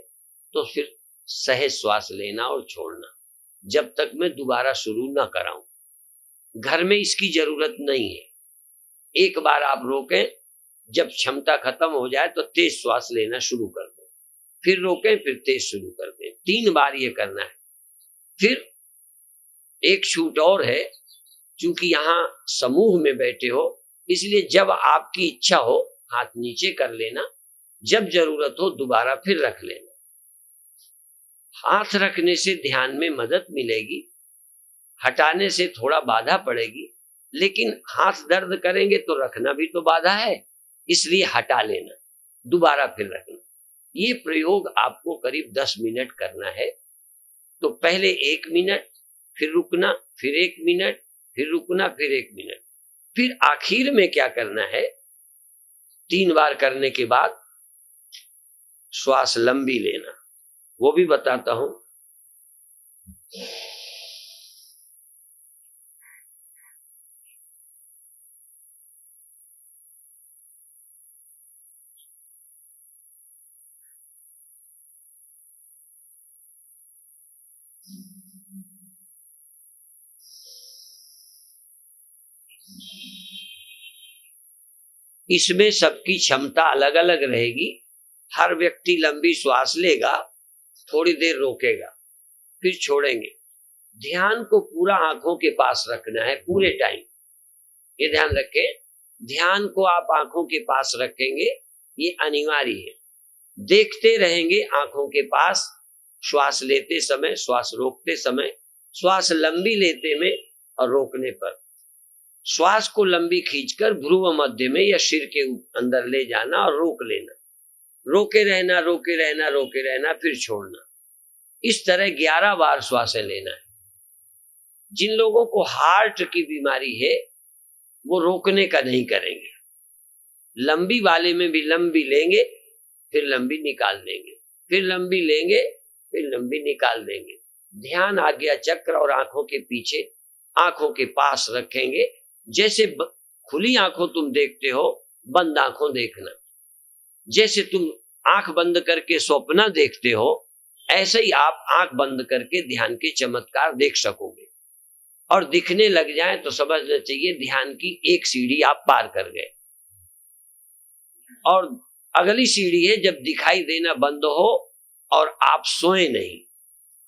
तो फिर सहज श्वास लेना और छोड़ना, जब तक मैं दोबारा शुरू ना कराऊं। घर में इसकी जरूरत नहीं है। एक बार आप रोकें, जब क्षमता खत्म हो जाए तो तेज श्वास लेना शुरू कर दें, फिर रोकें, फिर तेज शुरू कर दें। 3 बार ये करना है। फिर एक छूट और है, क्योंकि यहां समूह में बैठे हो, इसलिए जब आपकी इच्छा हो हाथ नीचे कर लेना, जब जरूरत हो दोबारा फिर रख लेना। हाथ रखने से ध्यान में मदद मिलेगी, हटाने से थोड़ा बाधा पड़ेगी, लेकिन हाथ दर्द करेंगे तो रखना भी तो बाधा है, इसलिए हटा लेना, दोबारा फिर रखना। ये प्रयोग आपको करीब 10 मिनट करना है। तो पहले 1 मिनट, फिर रुकना, फिर 1 मिनट, फिर रुकना, फिर 1 मिनट। फिर आखिर में क्या करना है, 3 बार करने के बाद श्वास लंबी लेना, वो भी बताता हूं। इसमें सबकी क्षमता अलग अलग रहेगी। हर व्यक्ति लंबी श्वास लेगा, थोड़ी देर रोकेगा, फिर छोड़ेंगे। ध्यान को पूरा आंखों के पास रखना है पूरे टाइम, ये ध्यान रखें। ध्यान को आप आंखों के पास रखेंगे, ये अनिवार्य है। देखते रहेंगे आंखों के पास, श्वास लेते समय, श्वास रोकते समय, श्वास लंबी लेते में और रोकने पर। श्वास को लंबी खींचकर भ्रुव मध्य में या सिर के अंदर ले जाना और रोक लेना, रोके रहना, रोके रहना, रोके रहना, फिर छोड़ना। इस तरह 11 बार श्वासें लेना है। जिन लोगों को हार्ट की बीमारी है वो रोकने का नहीं करेंगे, लंबी वाले में भी लंबी लेंगे, फिर लंबी निकाल देंगे, फिर लंबी लेंगे, फिर लंबी निकाल देंगे। ध्यान आज्ञा चक्र और आंखों के पीछे, आंखों के पास रखेंगे। जैसे खुली आंखों तुम देखते हो, बंद आंखों देखना। जैसे तुम आंख बंद करके स्वप्न देखते हो, ऐसे ही आप आंख बंद करके ध्यान के चमत्कार देख सकोगे। और दिखने लग जाए तो समझना चाहिए ध्यान की एक सीढ़ी आप पार कर गए। और अगली सीढ़ी है जब दिखाई देना बंद हो और आप सोए नहीं।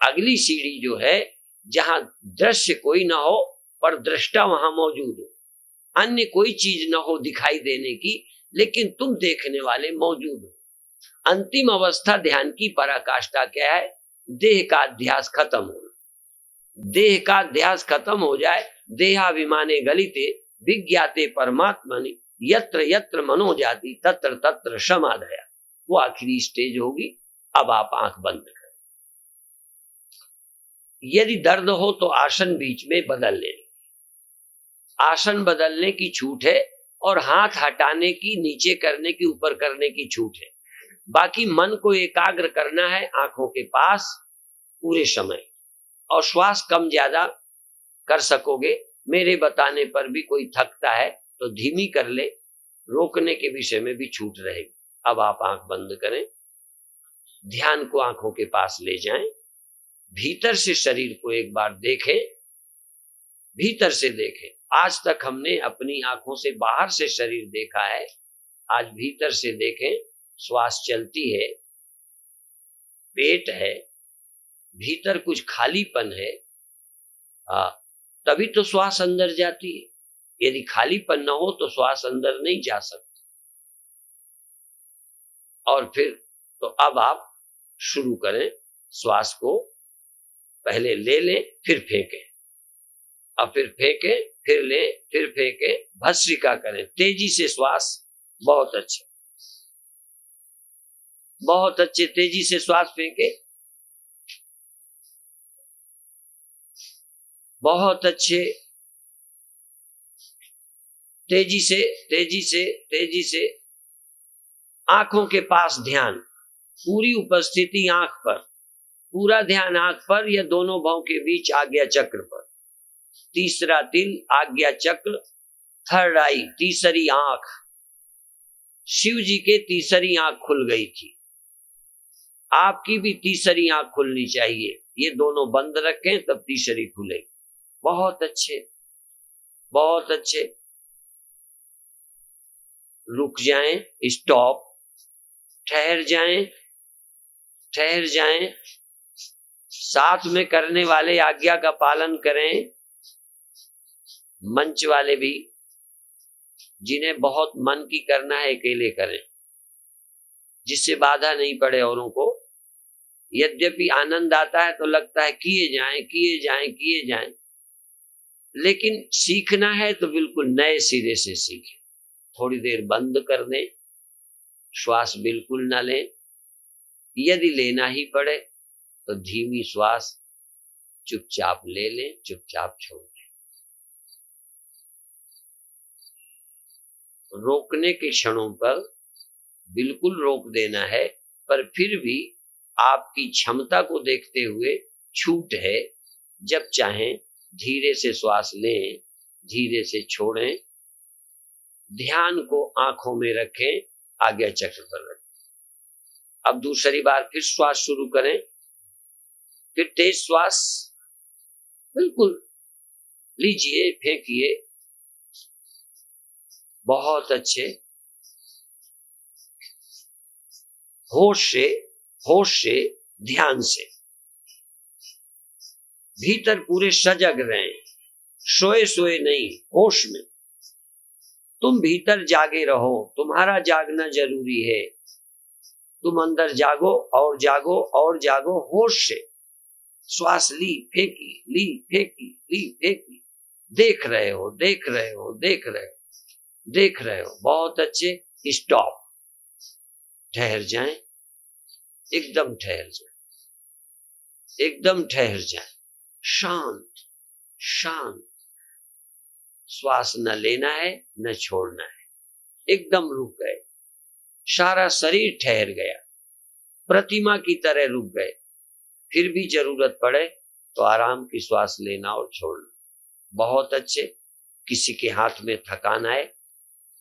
अगली सीढ़ी जो है जहां दृश्य कोई ना हो पर दृष्टा वहां मौजूद हो, अन्य कोई चीज ना हो दिखाई देने की, लेकिन तुम देखने वाले मौजूद हो। अंतिम अवस्था ध्यान की पराकाष्ठा क्या है? देह का अध्यास खत्म होना। देह का अध्यास खत्म हो जाए, देहाभिमाने गलिते विज्ञाते परमात्मनि यत्र यत्र मनो जाति तत्र तत्र समाधया। वो आखिरी स्टेज होगी। अब आप आंख बंद करें। यदि दर्द हो तो आसन बीच में बदल लें। आसन बदलने की छूट है और हाथ हटाने की, नीचे करने की, ऊपर करने की छूट है। बाकी मन को एकाग्र करना है आंखों के पास पूरे समय। और श्वास कम ज्यादा कर सकोगे। मेरे बताने पर भी कोई थकता है तो धीमी कर ले, रोकने के विषय में भी छूट रहेगी। अब आप आंख बंद करें, ध्यान को आंखों के पास ले जाएं, भीतर से शरीर को एक बार देखें, भीतर से देखें। आज तक हमने अपनी आंखों से बाहर से शरीर देखा है, आज भीतर से देखें। श्वास चलती है, पेट है, भीतर कुछ खालीपन है, तभी तो श्वास अंदर जाती है। यदि खालीपन न हो तो श्वास अंदर नहीं जा सकती। और फिर तो अब आप शुरू करें। श्वास को पहले ले लें, फिर फेंकें, अब फिर फेंकें, फिर लें, फिर फेंकें, भस्त्रिका करें तेजी से श्वास। बहुत अच्छे, बहुत अच्छे, तेजी से श्वास फेंके, बहुत अच्छे, तेजी से, तेजी से, तेजी से। आंखों के पास ध्यान, पूरी उपस्थिति आंख पर, पूरा ध्यान आंख पर या दोनों भावों के बीच आज्ञा चक्र पर। तीसरा तिल आज्ञा चक्र, थर्ड आई, तीसरी आंख। शिव जी के तीसरी आंख खुल गई थी, आपकी भी तीसरी आंख खुलनी चाहिए। ये दोनों बंद रखें तब तीसरी खुलेगी। बहुत अच्छे, बहुत अच्छे। रुक जाएं, स्टॉप, ठहर जाएं, ठहर जाएं। साथ में करने वाले आज्ञा का पालन करें। मंच वाले भी, जिन्हें बहुत मन की करना है अकेले करें, जिससे बाधा नहीं पड़े औरों को। यद्यपि आनंद आता है तो लगता है किए जाएं, किए जाएं, किए जाएं, लेकिन सीखना है तो बिल्कुल नए सिरे से सीखें। थोड़ी देर बंद कर दें, श्वास बिल्कुल न लें। यदि लेना ही पड़े तो धीमी श्वास चुपचाप ले लें, चुपचाप छोड़ दें। रोकने के क्षणों पर बिल्कुल रोक देना है, पर फिर भी आपकी क्षमता को देखते हुए छूट है। जब चाहें धीरे से श्वास लें, धीरे से छोड़ें। ध्यान को आंखों में रखें, आज्ञा चक्र पर रखें। अब दूसरी बार फिर श्वास शुरू करें, फिर तेज श्वास बिल्कुल लीजिए, फेंकिए। बहुत अच्छे, होश से, होश से, ध्यान से। भीतर पूरे सजग रहें, सोए सोए नहीं, होश में। तुम भीतर जागे रहो, तुम्हारा जागना जरूरी है। तुम अंदर जागो और जागो और जागो, होश से। श्वास ली, फेंकी, ली, फेंकी, ली, फेंकी। देख रहे हो, देख रहे हो, देख रहे हो, देख रहे हो। बहुत अच्छे। स्टॉप, ठहर जाएं, एकदम ठहर जाएं, एकदम ठहर जाएं। शांत, शांत। श्वास न लेना है न छोड़ना है, एकदम रुक गए। सारा शरीर ठहर गया, प्रतिमा की तरह रुक गए। फिर भी जरूरत पड़े तो आराम की श्वास लेना और छोड़ना। बहुत अच्छे। किसी के हाथ में थकान आए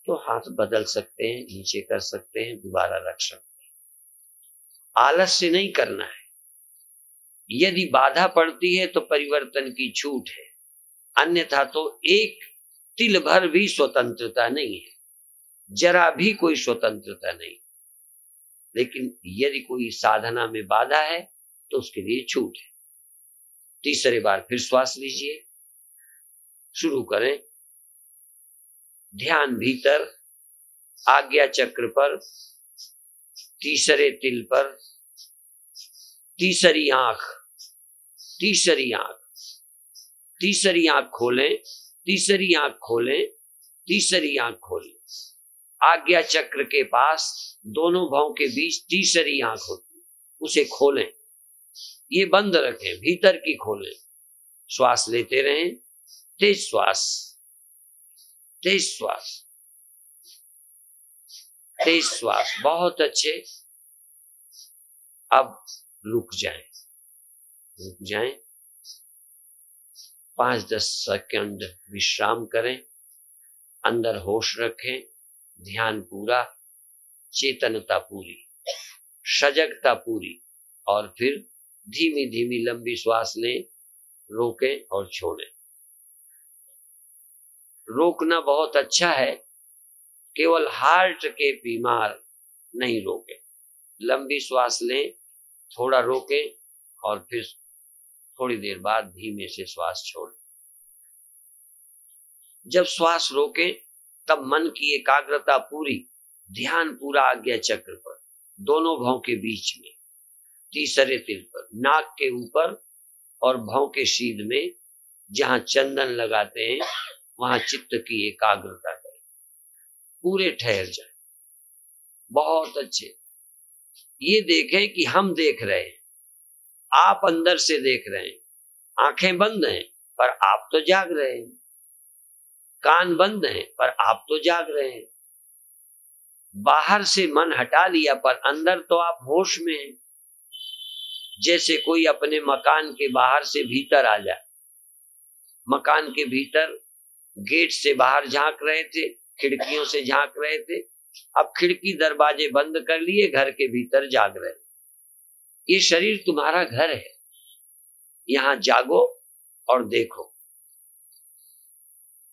तो हाथ बदल सकते हैं, नीचे कर सकते हैं, दोबारा रख सकते हैं। आलस्य नहीं करना है। यदि बाधा पड़ती है तो परिवर्तन की छूट है, अन्यथा तो एक तिल भर भी स्वतंत्रता नहीं है, जरा भी कोई स्वतंत्रता नहीं। लेकिन यदि कोई साधना में बाधा है तो उसके लिए छूट है। तीसरी बार फिर श्वास लीजिए, शुरू करें। ध्यान भीतर, आज्ञा चक्र पर, तीसरे तिल पर, तीसरी आंख, तीसरी आंख, तीसरी आंख खोलें, तीसरी आंख खोलें, तीसरी आंख खोलें। आज्ञा चक्र के पास दोनों भौं के बीच तीसरी आंख होती है, उसे खोलें। ये बंद रखें, भीतर की खोलें। श्वास लेते रहें, तेज श्वास, तेज श्वास, तेज श्वास। बहुत अच्छे। अब रुक जाएं, रुक जाएं, 5-10 सेकंड विश्राम करें, अंदर होश रखें, ध्यान पूरा, चेतनता पूरी, सजगता पूरी, और फिर धीमी धीमी लंबी श्वास लें, रोकें और छोड़ें। रोकना बहुत अच्छा है, केवल हार्ट के बीमार नहीं रोकें। लंबी श्वास लें, थोड़ा रोकें और फिर थोड़ी देर बाद धीमे से श्वास छोड़ें। जब श्वास रोकें तब मन की एकाग्रता पूरी, ध्यान पूरा आज्ञा चक्र पर, दोनों भौं के बीच में, तीसरे तिल पर, नाक के ऊपर और भौं के शीध में जहां चंदन लगाते हैं वहां चित्त की एकाग्रता करें, पूरे ठहर जाए। बहुत अच्छे। ये देखें कि हम देख रहे हैं, आप अंदर से देख रहे हैं, आंखें बंद हैं पर आप तो जाग रहे हैं, कान बंद हैं पर आप तो जाग रहे हैं। बाहर से मन हटा लिया पर अंदर तो आप होश में हैं। जैसे कोई अपने मकान के बाहर से भीतर आ जाए। मकान के भीतर गेट से बाहर झांक रहे थे, खिड़कियों से झांक रहे थे, अब खिड़की दरवाजे बंद कर लिए, घर के भीतर जाग रहे। ये शरीर तुम्हारा घर है, यहां जागो और देखो।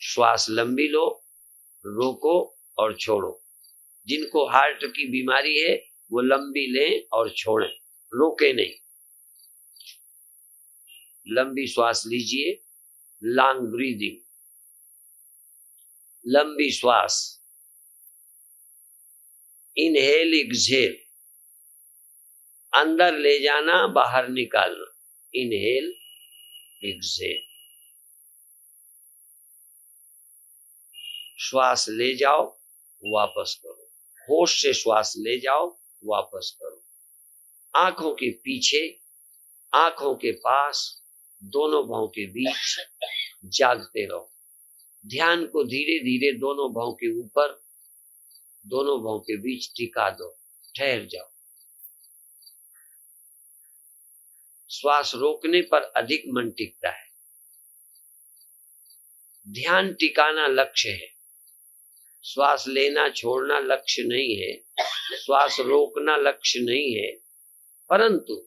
श्वास लंबी लो, रोको और छोड़ो। जिनको हार्ट की बीमारी है वो लंबी लें और छोड़ें, रोके नहीं। लंबी श्वास लीजिए, लॉन्ग ब्रीदिंग, लंबी श्वास, इनहेल एक्सहेल, अंदर ले जाना बाहर निकालना, इनहेल एक्सहेल। श्वास ले जाओ, वापस करो, होश से श्वास ले जाओ, वापस करो। आंखों के पीछे, आंखों के पास, दोनों भौं के बीच जागते रहो। ध्यान को धीरे धीरे दोनों भौं के ऊपर, दोनों भौं के बीच टिका दो, ठहर जाओ। श्वास रोकने पर अधिक मन टिकता है। ध्यान टिकाना लक्ष्य है, श्वास लेना छोड़ना लक्ष्य नहीं है, श्वास रोकना लक्ष्य नहीं है, परंतु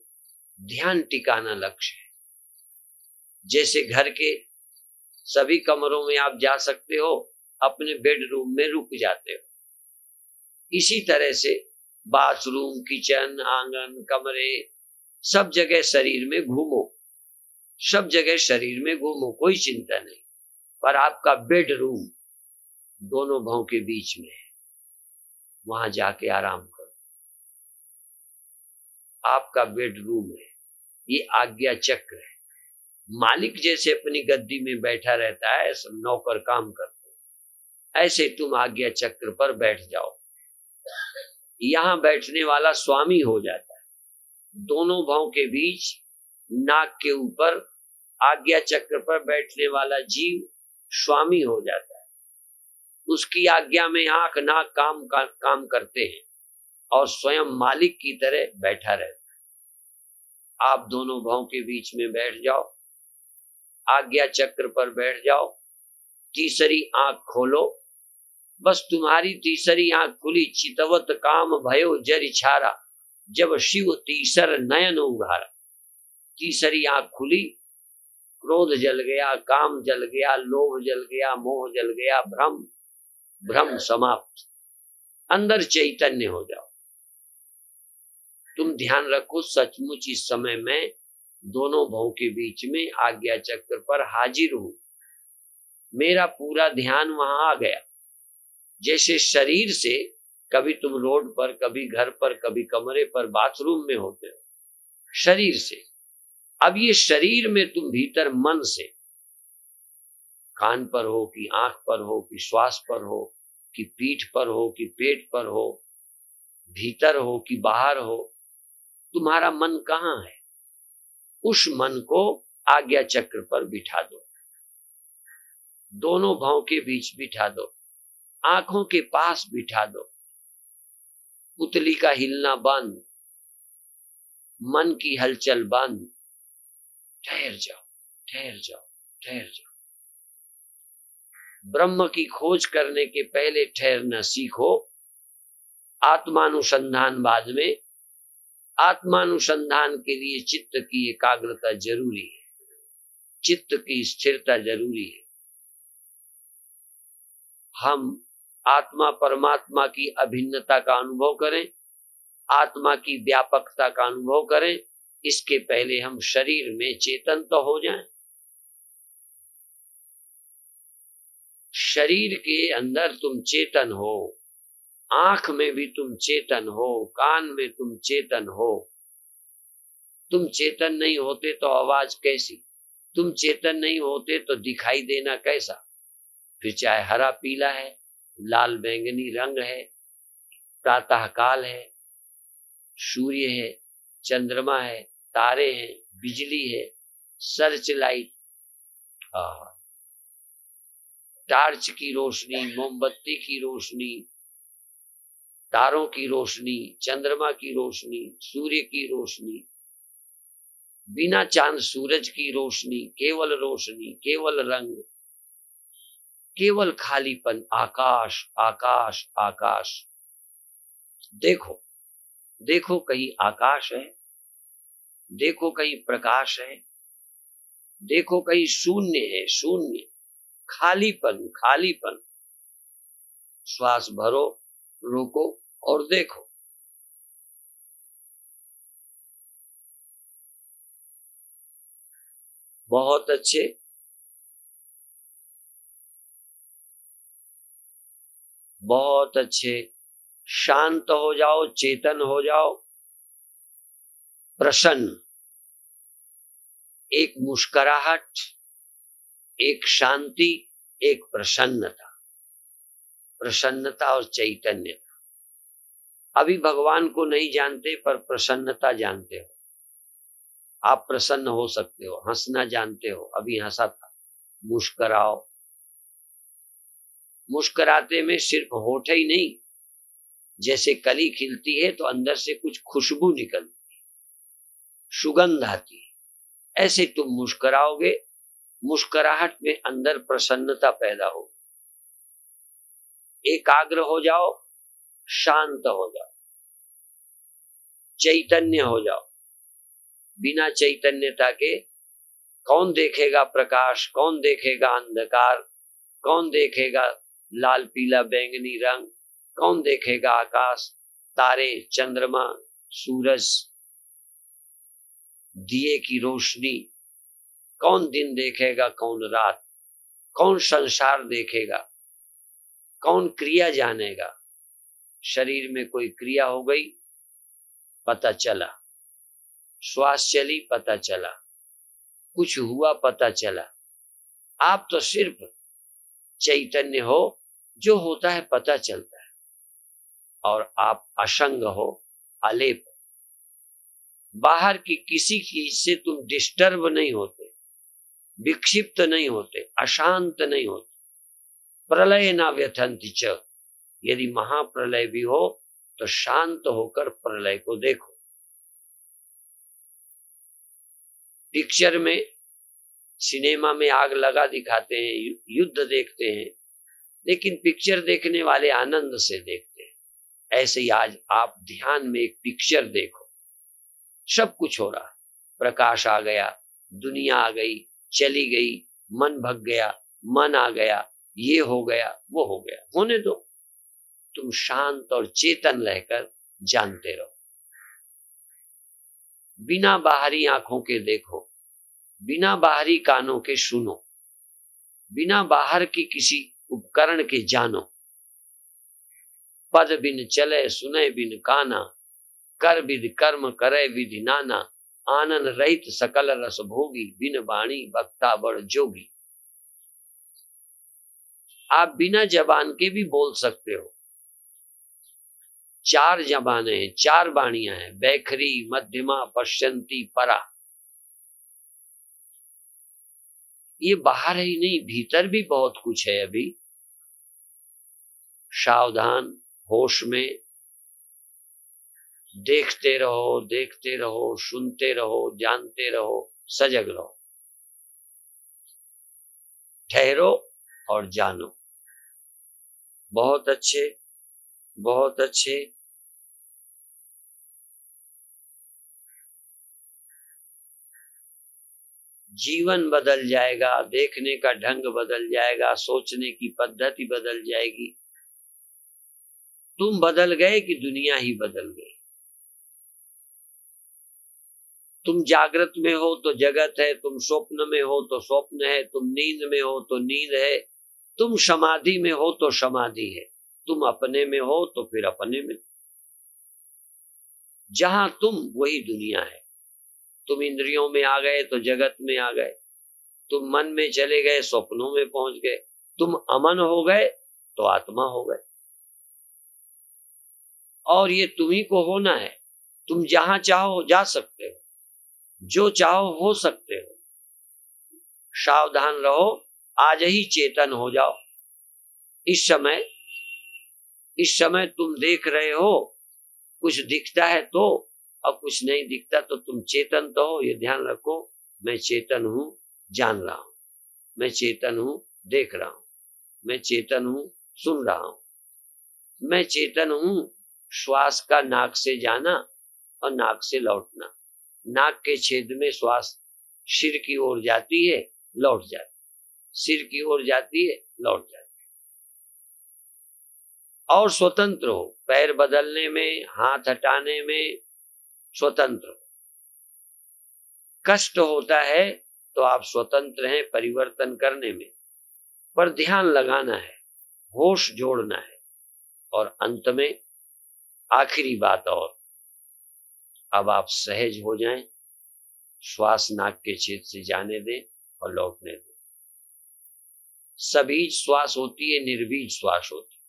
ध्यान टिकाना लक्ष्य है। जैसे घर के सभी कमरों में आप जा सकते हो, अपने बेडरूम में रुक जाते हो, इसी तरह से बाथरूम, किचन, आंगन, कमरे, सब जगह शरीर में घूमो, सब जगह शरीर में घूमो, कोई चिंता नहीं। पर आपका बेडरूम दोनों भौं के बीच में है, वहां जाके आराम करो। आपका बेडरूम है, ये आज्ञा चक्र है। मालिक जैसे अपनी गद्दी में बैठा रहता है, सब नौकर काम करते हैं, ऐसे तुम आज्ञा चक्र पर बैठ जाओ। यहां बैठने वाला स्वामी हो जाता है। दोनों भौं के बीच, नाक के ऊपर आज्ञा चक्र पर बैठने वाला जीव स्वामी हो जाता है। उसकी आज्ञा में आंख नाक काम करते हैं और स्वयं मालिक की तरह बैठा रहता है। आप दोनों भाव के बीच में बैठ जाओ, आज्ञा चक्र पर बैठ जाओ, तीसरी आंख खोलो। बस तुम्हारी तीसरी आंख खुली, चितवत काम भयो जरि छारा, जब शिव तीसर नयन उघारा। तीसरी आंख खुली, क्रोध जल गया, काम जल गया, लोभ जल गया, मोह जल गया, भ्रम समाप्त, अंदर चैतन्य हो जाओ। तुम ध्यान रखो, सचमुच इस समय मैं दोनों भाव के बीच में आज्ञा चक्र पर हाजिर हूं। मेरा पूरा ध्यान वहां आ गया। जैसे शरीर से कभी तुम रोड पर, कभी घर पर, कभी कमरे पर, बाथरूम में होते हो, शरीर से। अब ये शरीर में तुम भीतर मन से, कान पर हो कि आंख पर हो कि श्वास पर हो कि पीठ पर हो कि पेट पर हो, भीतर हो कि बाहर हो, तुम्हारा मन कहाँ है? उस मन को आज्ञा चक्र पर बिठा दो, दोनों भाव के बीच बिठा दो, आंखों के पास बिठा दो। पुतली का हिलना बंद, मन की हलचल बंद। ठहर जाओ, ठहर जाओ, ठहर जाओ। ब्रह्म की खोज करने के पहले ठहरना सीखो। आत्मानुसंधान बाद में। आत्मानुसंधान के लिए चित्त की एकाग्रता जरूरी है, चित्त की स्थिरता जरूरी है। हम आत्मा परमात्मा की अभिन्नता का अनुभव करें, आत्मा की व्यापकता का अनुभव करें, इसके पहले हम शरीर में चेतन तो हो जाएं। शरीर के अंदर तुम चेतन हो, आंख में भी तुम चेतन हो, कान में तुम चेतन हो। तुम चेतन नहीं होते तो आवाज कैसी? तुम चेतन नहीं होते तो दिखाई देना कैसा? फिर चाहे हरा पीला है, लाल बैंगनी रंग है, प्रातः काल है, सूर्य है, चंद्रमा है, तारे हैं, बिजली है, सर्च लाइट, टार्च की रोशनी, मोमबत्ती की रोशनी, तारों की रोशनी, चंद्रमा की रोशनी, सूर्य की रोशनी, बिना चांद सूरज की रोशनी, केवल रोशनी, केवल रंग, केवल खालीपन, आकाश आकाश आकाश। देखो देखो, कहीं आकाश है, देखो कहीं प्रकाश है, देखो कहीं शून्य है, शून्य, खालीपन खालीपन। श्वास भरो, रोको और देखो। बहुत अच्छे। बहुत अच्छे। शांत हो जाओ, चेतन हो जाओ, प्रसन्न। एक मुस्कुराहट, एक शांति, एक प्रसन्नता, प्रसन्नता और चैतन्यता। अभी भगवान को नहीं जानते पर प्रसन्नता जानते हो। आप प्रसन्न हो सकते हो, हंसना जानते हो, अभी हंसा था। मुस्कुराओ। मुस्कुराते में सिर्फ होठ ही नहीं, जैसे कली खिलती है तो अंदर से कुछ खुशबू निकलती है, सुगंध आती है। ऐसे तुम मुस्कुराओगे, मुस्कुराहट में अंदर प्रसन्नता पैदा हो। एकाग्र हो जाओ, शांत हो जाओ, चैतन्य हो जाओ। बिना चैतन्यता के कौन देखेगा प्रकाश, कौन देखेगा अंधकार, कौन देखेगा लाल पीला बैंगनी रंग, कौन देखेगा आकाश, तारे, चंद्रमा, सूरज, दिए की रोशनी। कौन दिन देखेगा, कौन रात, कौन संसार देखेगा, कौन क्रिया जानेगा। शरीर में कोई क्रिया हो गई, पता चला। श्वास चली, पता चला। कुछ हुआ, पता चला। आप तो सिर्फ चैतन्य हो, जो होता है पता चलता है। और आप असंग हो, अलेप। बाहर की किसी चीज से तुम डिस्टर्ब नहीं होते, विक्षिप्त नहीं होते, अशांत नहीं होते। प्रलय ना व्यथंति च। यदि महाप्रलय भी हो तो शांत होकर प्रलय को देखो। पिक्चर में, सिनेमा में आग लगा दिखाते हैं, युद्ध देखते हैं, लेकिन पिक्चर देखने वाले आनंद से देखते हैं। ऐसे ही आज आप ध्यान में एक पिक्चर देखो, सब कुछ हो रहा, प्रकाश आ गया, दुनिया आ गई, चली गई, मन भग गया, मन आ गया, ये हो गया, वो हो गया, होने दो। तुम शांत और चेतन रहकर जानते रहो, बिना बाहरी आंखों के देखो, बिना बाहरी कानों के सुनो, बिना बाहर की किसी उपकरण के जानो। पद बिन चले सुने बिन काना, कर विधि कर्म करे विधि नाना, आनंद रहित सकल रस भोगी, बिन वाणी वक्ता बड़ जोगी। आप बिना जबान के भी बोल सकते हो। 4 जबानें हैं, 4 वाणियां हैं, बैखरी, मध्यमा, पश्चंती, परा। ये बाहर ही नहीं, भीतर भी बहुत कुछ है। अभी सावधान, होश में, देखते रहो, देखते रहो, सुनते रहो, जानते रहो, सजग रहो, ठहरो और जानो। बहुत अच्छे, बहुत अच्छे। जीवन बदल जाएगा, देखने का ढंग बदल जाएगा, सोचने की पद्धति बदल जाएगी। तुम बदल गए कि दुनिया ही बदल गई। तुम जागृत में हो तो जगत है, तुम स्वप्न में हो तो स्वप्न है, तुम नींद में हो तो नींद है, तुम समाधि में हो तो समाधि है, तुम अपने में हो तो फिर अपने में। जहां तुम वही दुनिया है। तुम इंद्रियों में आ गए तो जगत में आ गए, तुम मन में चले गए स्वप्नों में पहुंच गए, तुम अमन हो गए तो आत्मा हो गए। और ये तुम्ही को होना है। तुम जहां चाहो जा सकते हो, जो चाहो हो सकते हो। सावधान रहो, आज ही चेतन हो जाओ। इस समय तुम देख रहे हो, कुछ दिखता है तो, और कुछ नहीं दिखता तो तुम चेतन तो हो। ये ध्यान रखो, मैं चेतन हूं, जान रहा हूं, मैं चेतन हूं, देख रहा हूं, मैं चेतन हूं, सुन रहा हूं, मैं चेतन हूं। श्वास का नाक से जाना और नाक से लौटना, नाक के छेद में श्वास सिर की ओर जाती है, लौट जाती, सिर की ओर जाती है, लौट जाती। और स्वतंत्र हो, पैर बदलने में, हाथ हटाने में स्वतंत्र हो। कष्ट होता है तो आप स्वतंत्र हैं परिवर्तन करने में, पर ध्यान लगाना है, होश जोड़ना है। और अंत में आखिरी बात, और अब आप सहज हो जाएं, श्वास नाक के छेद से जाने दें और लौटने दें। सबीज श्वास होती है, निर्बीज श्वास होती है,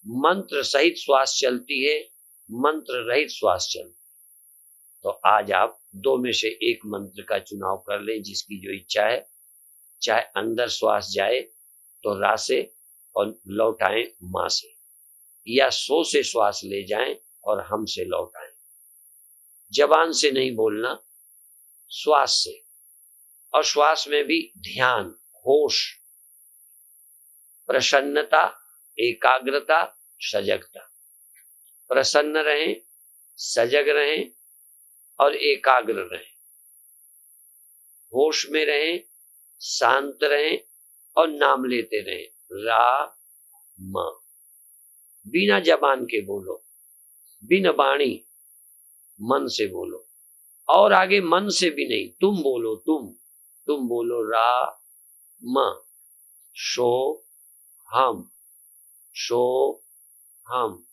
मंत्र सहित श्वास चलती है, मंत्र रहित श्वास चलती है। तो आज आप 2 में से एक मंत्र का चुनाव कर लें, जिसकी जो इच्छा है। चाहे अंदर श्वास जाए तो रा से और लौटाएं मां से, या सो से श्वास ले जाएं और हम से लौटाएं। जबान से नहीं बोलना, श्वास से। और श्वास में भी ध्यान, होश, प्रसन्नता, एकाग्रता, सजगता। प्रसन्न रहें, सजग रहें और एकाग्र रहें, होश में रहें, शांत रहें और नाम लेते रहें, रा मा। बिना जबान के बोलो, बिन वाणी, मन से बोलो। और आगे मन से भी नहीं, तुम बोलो, तुम बोलो रा मा, शो हम, शो हम,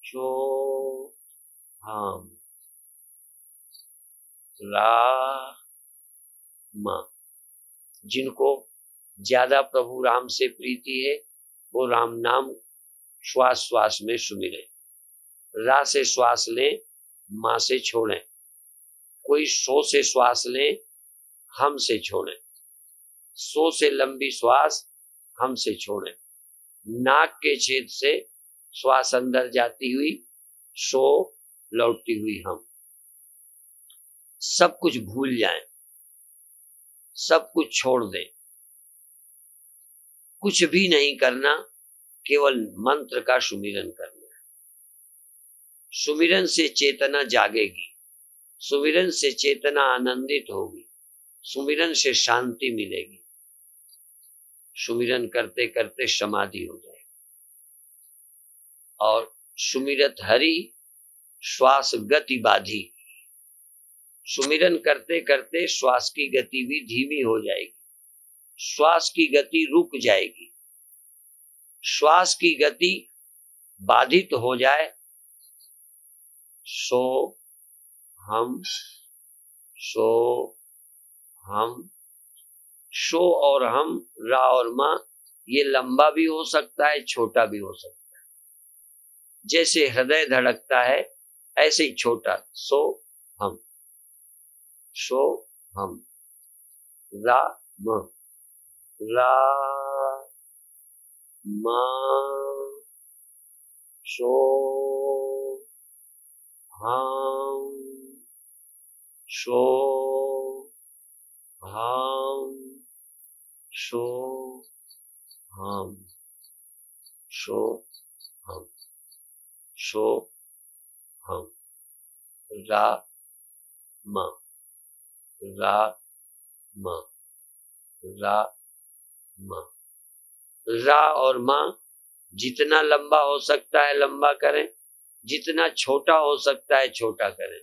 शो हम, रा मा। जिनको ज्यादा प्रभु राम से प्रीति है, वो राम नाम श्वास श्वास में सुमिरे। रा से श्वास लें, मां से छोड़ें। कोई सो से श्वास लें, हम से छोड़ें। सो से लंबी श्वास, हम से छोड़ें। नाक के छेद से श्वास अंदर जाती हुई, सो लौटती हुई हम। सब कुछ भूल जाएं, सब कुछ छोड़ दें, कुछ भी नहीं करना, केवल मंत्र का सुमिरन करना है। सुमिरन से चेतना जागेगी, सुमिरन से चेतना आनंदित होगी, सुमिरन से शांति मिलेगी, सुमिरन करते करते समाधि हो जाएगी। और सुमिरत हरि श्वास गति बाधी, सुमिरन करते करते श्वास की गति भी धीमी हो जाएगी, श्वास की गति रुक जाएगी। श्वास की गति बाधित हो जाए, सो हम, सो हम, शो और हम, रा और मां, ये लंबा भी हो सकता है, छोटा भी हो सकता है। जैसे हृदय धड़कता है ऐसे ही छोटा, सो हम, शो हम, रा म, रा मा, शो हम, शो हम, शो हम, शो हम, शो हम, रा म, रा म, रा म, रा और मां जितना लंबा हो सकता है लंबा करें, जितना छोटा हो सकता है छोटा करें,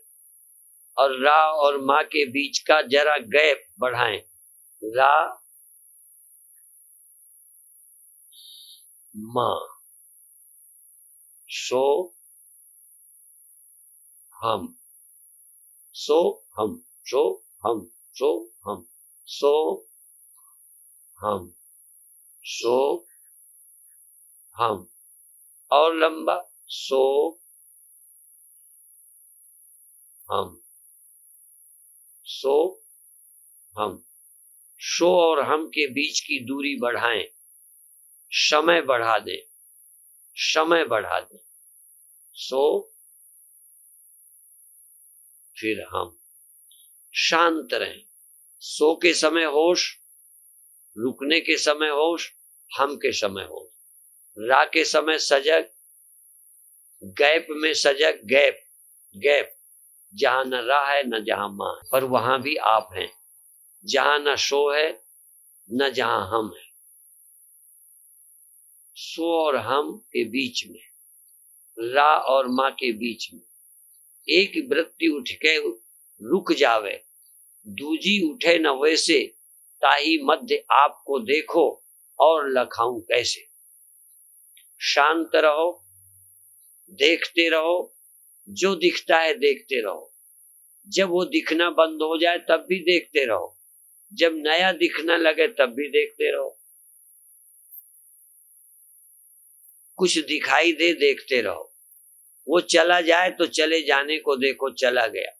और रा और मां के बीच का जरा गैप बढ़ाएं। रा मां, शो हम, सो हम, शो हम, सो हम, सो हम, सो हम, और लंबा, सो हम, सो हम। शो और हम के बीच की दूरी बढ़ाएं, समय बढ़ा दें, समय बढ़ा दें। सो फिर हम, शांत रहें। सो के समय होश, रुकने के समय होश, हम के समय होश, रा के समय सजग, गैप में सजग, गैप गैप, जहां न रा है न जहां मां है, पर वहां भी आप हैं, जहां न शो है न जहां हम है। सो और हम के बीच में, रा और मां के बीच में एक वृत्ति उठ के रुक जावे, दूजी उठे न वैसे, ताही मध्य आपको देखो और लखाऊं कैसे। शांत रहो, देखते रहो, जो दिखता है देखते रहो। जब वो दिखना बंद हो जाए तब भी देखते रहो, जब नया दिखना लगे तब भी देखते रहो। कुछ दिखाई दे, देखते रहो, वो चला जाए तो चले जाने को देखो, चला गया।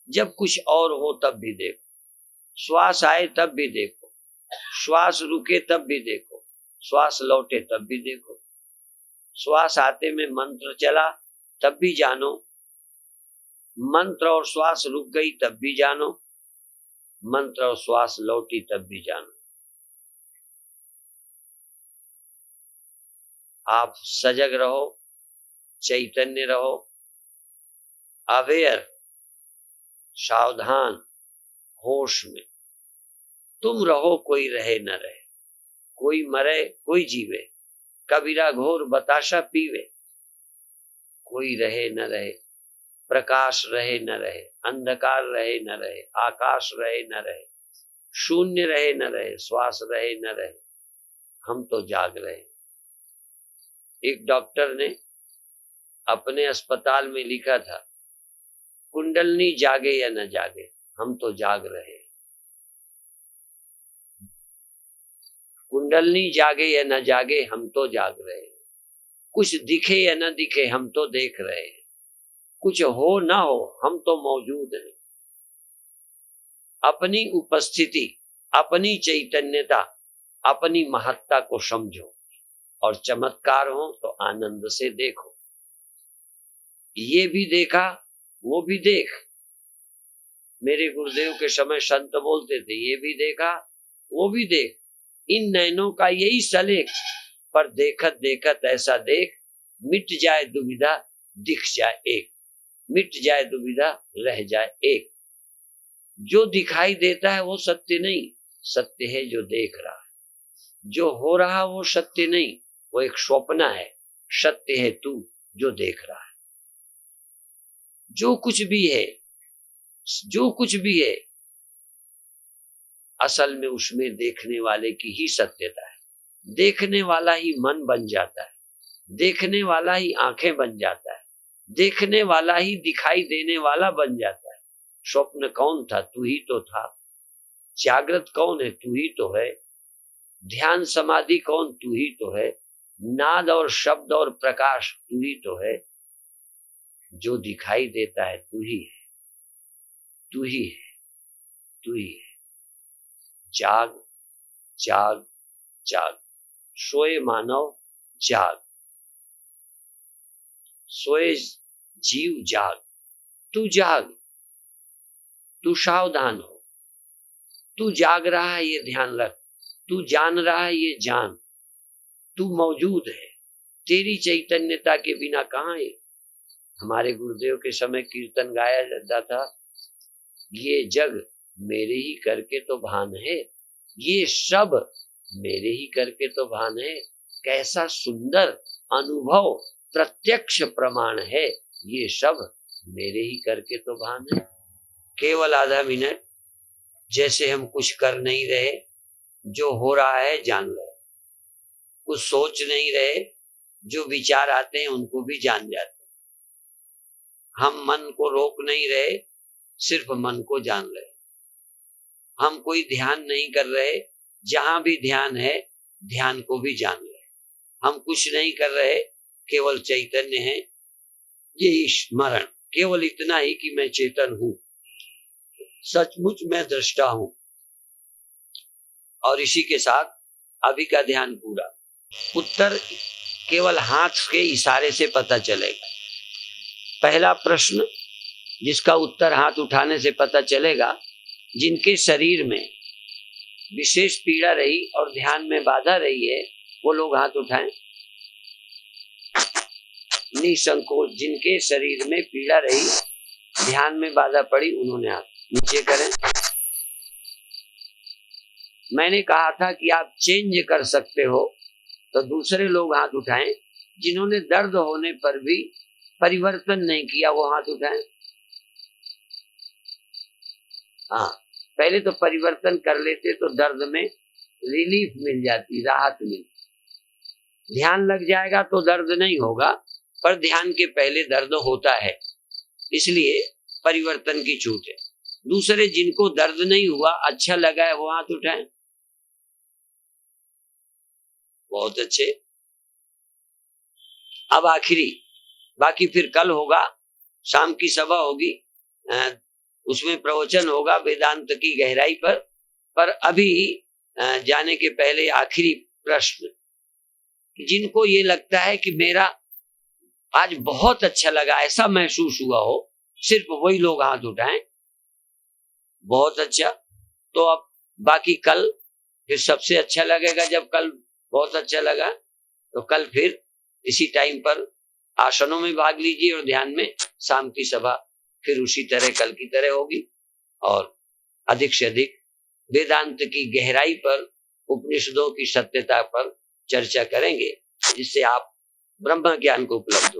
जब कुछ और हो तब भी देखो, श्वास आए तब भी देखो, श्वास रुके तब भी देखो, श्वास लौटे तब भी देखो। श्वास आते में मंत्र चला तब भी जानो, मंत्र और श्वास रुक गई तब भी जानो, मंत्र और श्वास लौटी तब भी जानो। आप सजग रहो, चैतन्य रहो, अवेयर, सावधान, होश में। तुम रहो, कोई रहे न रहे, कोई मरे कोई जीवे, कबीरा घोर बताशा पीवे। कोई रहे न रहे, प्रकाश रहे न रहे, अंधकार रहे न रहे, आकाश रहे न रहे, शून्य रहे न रहे, श्वास रहे न रहे, हम तो जाग रहे। एक डॉक्टर ने अपने अस्पताल में लिखा था, कुंडलनी जागे या न जागे, हम तो जाग रहे। कुंडलनी जागे या न जागे, हम तो जाग रहे। कुछ दिखे या न दिखे, हम तो देख रहे। कुछ हो ना हो, हम तो मौजूद हैं। अपनी उपस्थिति, अपनी चैतन्यता, अपनी महत्ता को समझो, और चमत्कार हो तो आनंद से देखो। ये भी देखा, वो भी देख। मेरे गुरुदेव के समय संत बोलते थे, ये भी देखा वो भी देख, इन नैनों का यही सलेख, पर देखत देखत ऐसा देख, मिट जाए दुविधा दिख जाए एक, मिट जाए दुविधा रह जाए एक। जो दिखाई देता है वो सत्य नहीं, सत्य है जो देख रहा है। जो हो रहा वो सत्य नहीं, वो एक स्वप्न है, सत्य है तू जो देख रहा है। जो कुछ भी है, जो कुछ भी है, असल में उसमें देखने वाले की ही सत्यता है। देखने वाला ही मन बन जाता है, देखने वाला ही आंखें बन जाता है, देखने वाला ही दिखाई देने वाला बन जाता है। स्वप्न कौन था? तू ही तो था। जागृत कौन है? तू ही तो है। ध्यान समाधि कौन? तू ही तो है। नाद और शब्द और प्रकाश तू ही तो है। जो दिखाई देता है तू ही है, तू ही है, तू ही है। जाग जाग जाग, सोए मानव जाग, सोए जीव जाग। तू जाग, तू सावधान हो। तू जाग रहा है ये ध्यान रख, तू जान रहा है ये जान, तू मौजूद है। तेरी चैतन्यता के बिना कहाँ है? हमारे गुरुदेव के समय कीर्तन गाया जाता था, ये जग मेरे ही करके तो भान है, ये सब मेरे ही करके तो भान है। कैसा सुंदर अनुभव, प्रत्यक्ष प्रमाण है, ये सब मेरे ही करके तो भान है। केवल आधा मिनट जैसे हम कुछ कर नहीं रहे, जो हो रहा है जान रहे, कुछ सोच नहीं रहे, जो विचार आते हैं उनको भी जान जाते। हम मन को रोक नहीं रहे, सिर्फ मन को जान रहे। हम कोई ध्यान नहीं कर रहे, जहां भी ध्यान है ध्यान को भी जान रहे। हम कुछ नहीं कर रहे, केवल चैतन्य है, ये स्मरण, केवल इतना ही कि मैं चेतन हूं, सचमुच मैं दृष्टा हूं। और इसी के साथ अभी का ध्यान पूरा। उत्तर केवल हाथ के इशारे से पता चलेगा। पहला प्रश्न जिसका उत्तर हाथ उठाने से पता चलेगा, जिनके शरीर में विशेष पीड़ा रही और ध्यान में बाधा रही है, वो लोग हाथ उठाएं निसंकोच। जिनके शरीर में पीड़ा रही, ध्यान में बाधा पड़ी, उन्होंने हाथ नीचे करें। मैंने कहा था कि आप चेंज कर सकते हो, तो दूसरे लोग हाथ उठाएं। जिन्होंने दर्द होने पर भी परिवर्तन नहीं किया, वो हाथ उठाएं। हाँ, पहले तो परिवर्तन कर लेते तो दर्द में रिलीफ मिल जाती, राहत मिलती। ध्यान लग जाएगा तो दर्द नहीं होगा, पर ध्यान के पहले दर्द होता है, इसलिए परिवर्तन की छूट है। दूसरे जिनको दर्द नहीं हुआ, अच्छा लगा है, वो हाथ उठाएं। बहुत अच्छे। अब आखिरी, बाकी फिर कल होगा, शाम की सभा होगी, उसमें प्रवचन होगा वेदांत की गहराई पर अभी जाने के पहले आखिरी प्रश्न, जिनको ये लगता है कि मेरा आज बहुत अच्छा लगा, ऐसा महसूस हुआ हो, सिर्फ वही लोग हाथ उठाएं। बहुत अच्छा। तो अब बाकी कल फिर सबसे अच्छा लगेगा। जब कल बहुत अच्छा लगा तो कल फिर इसी टाइम पर आसनों में भाग लीजिए और ध्यान में। शाम की सभा फिर उसी तरह कल की तरह होगी और अधिक से अधिक वेदांत की गहराई पर, उपनिषदों की सत्यता पर चर्चा करेंगे, जिससे आप ब्रह्म ज्ञान को उपलब्ध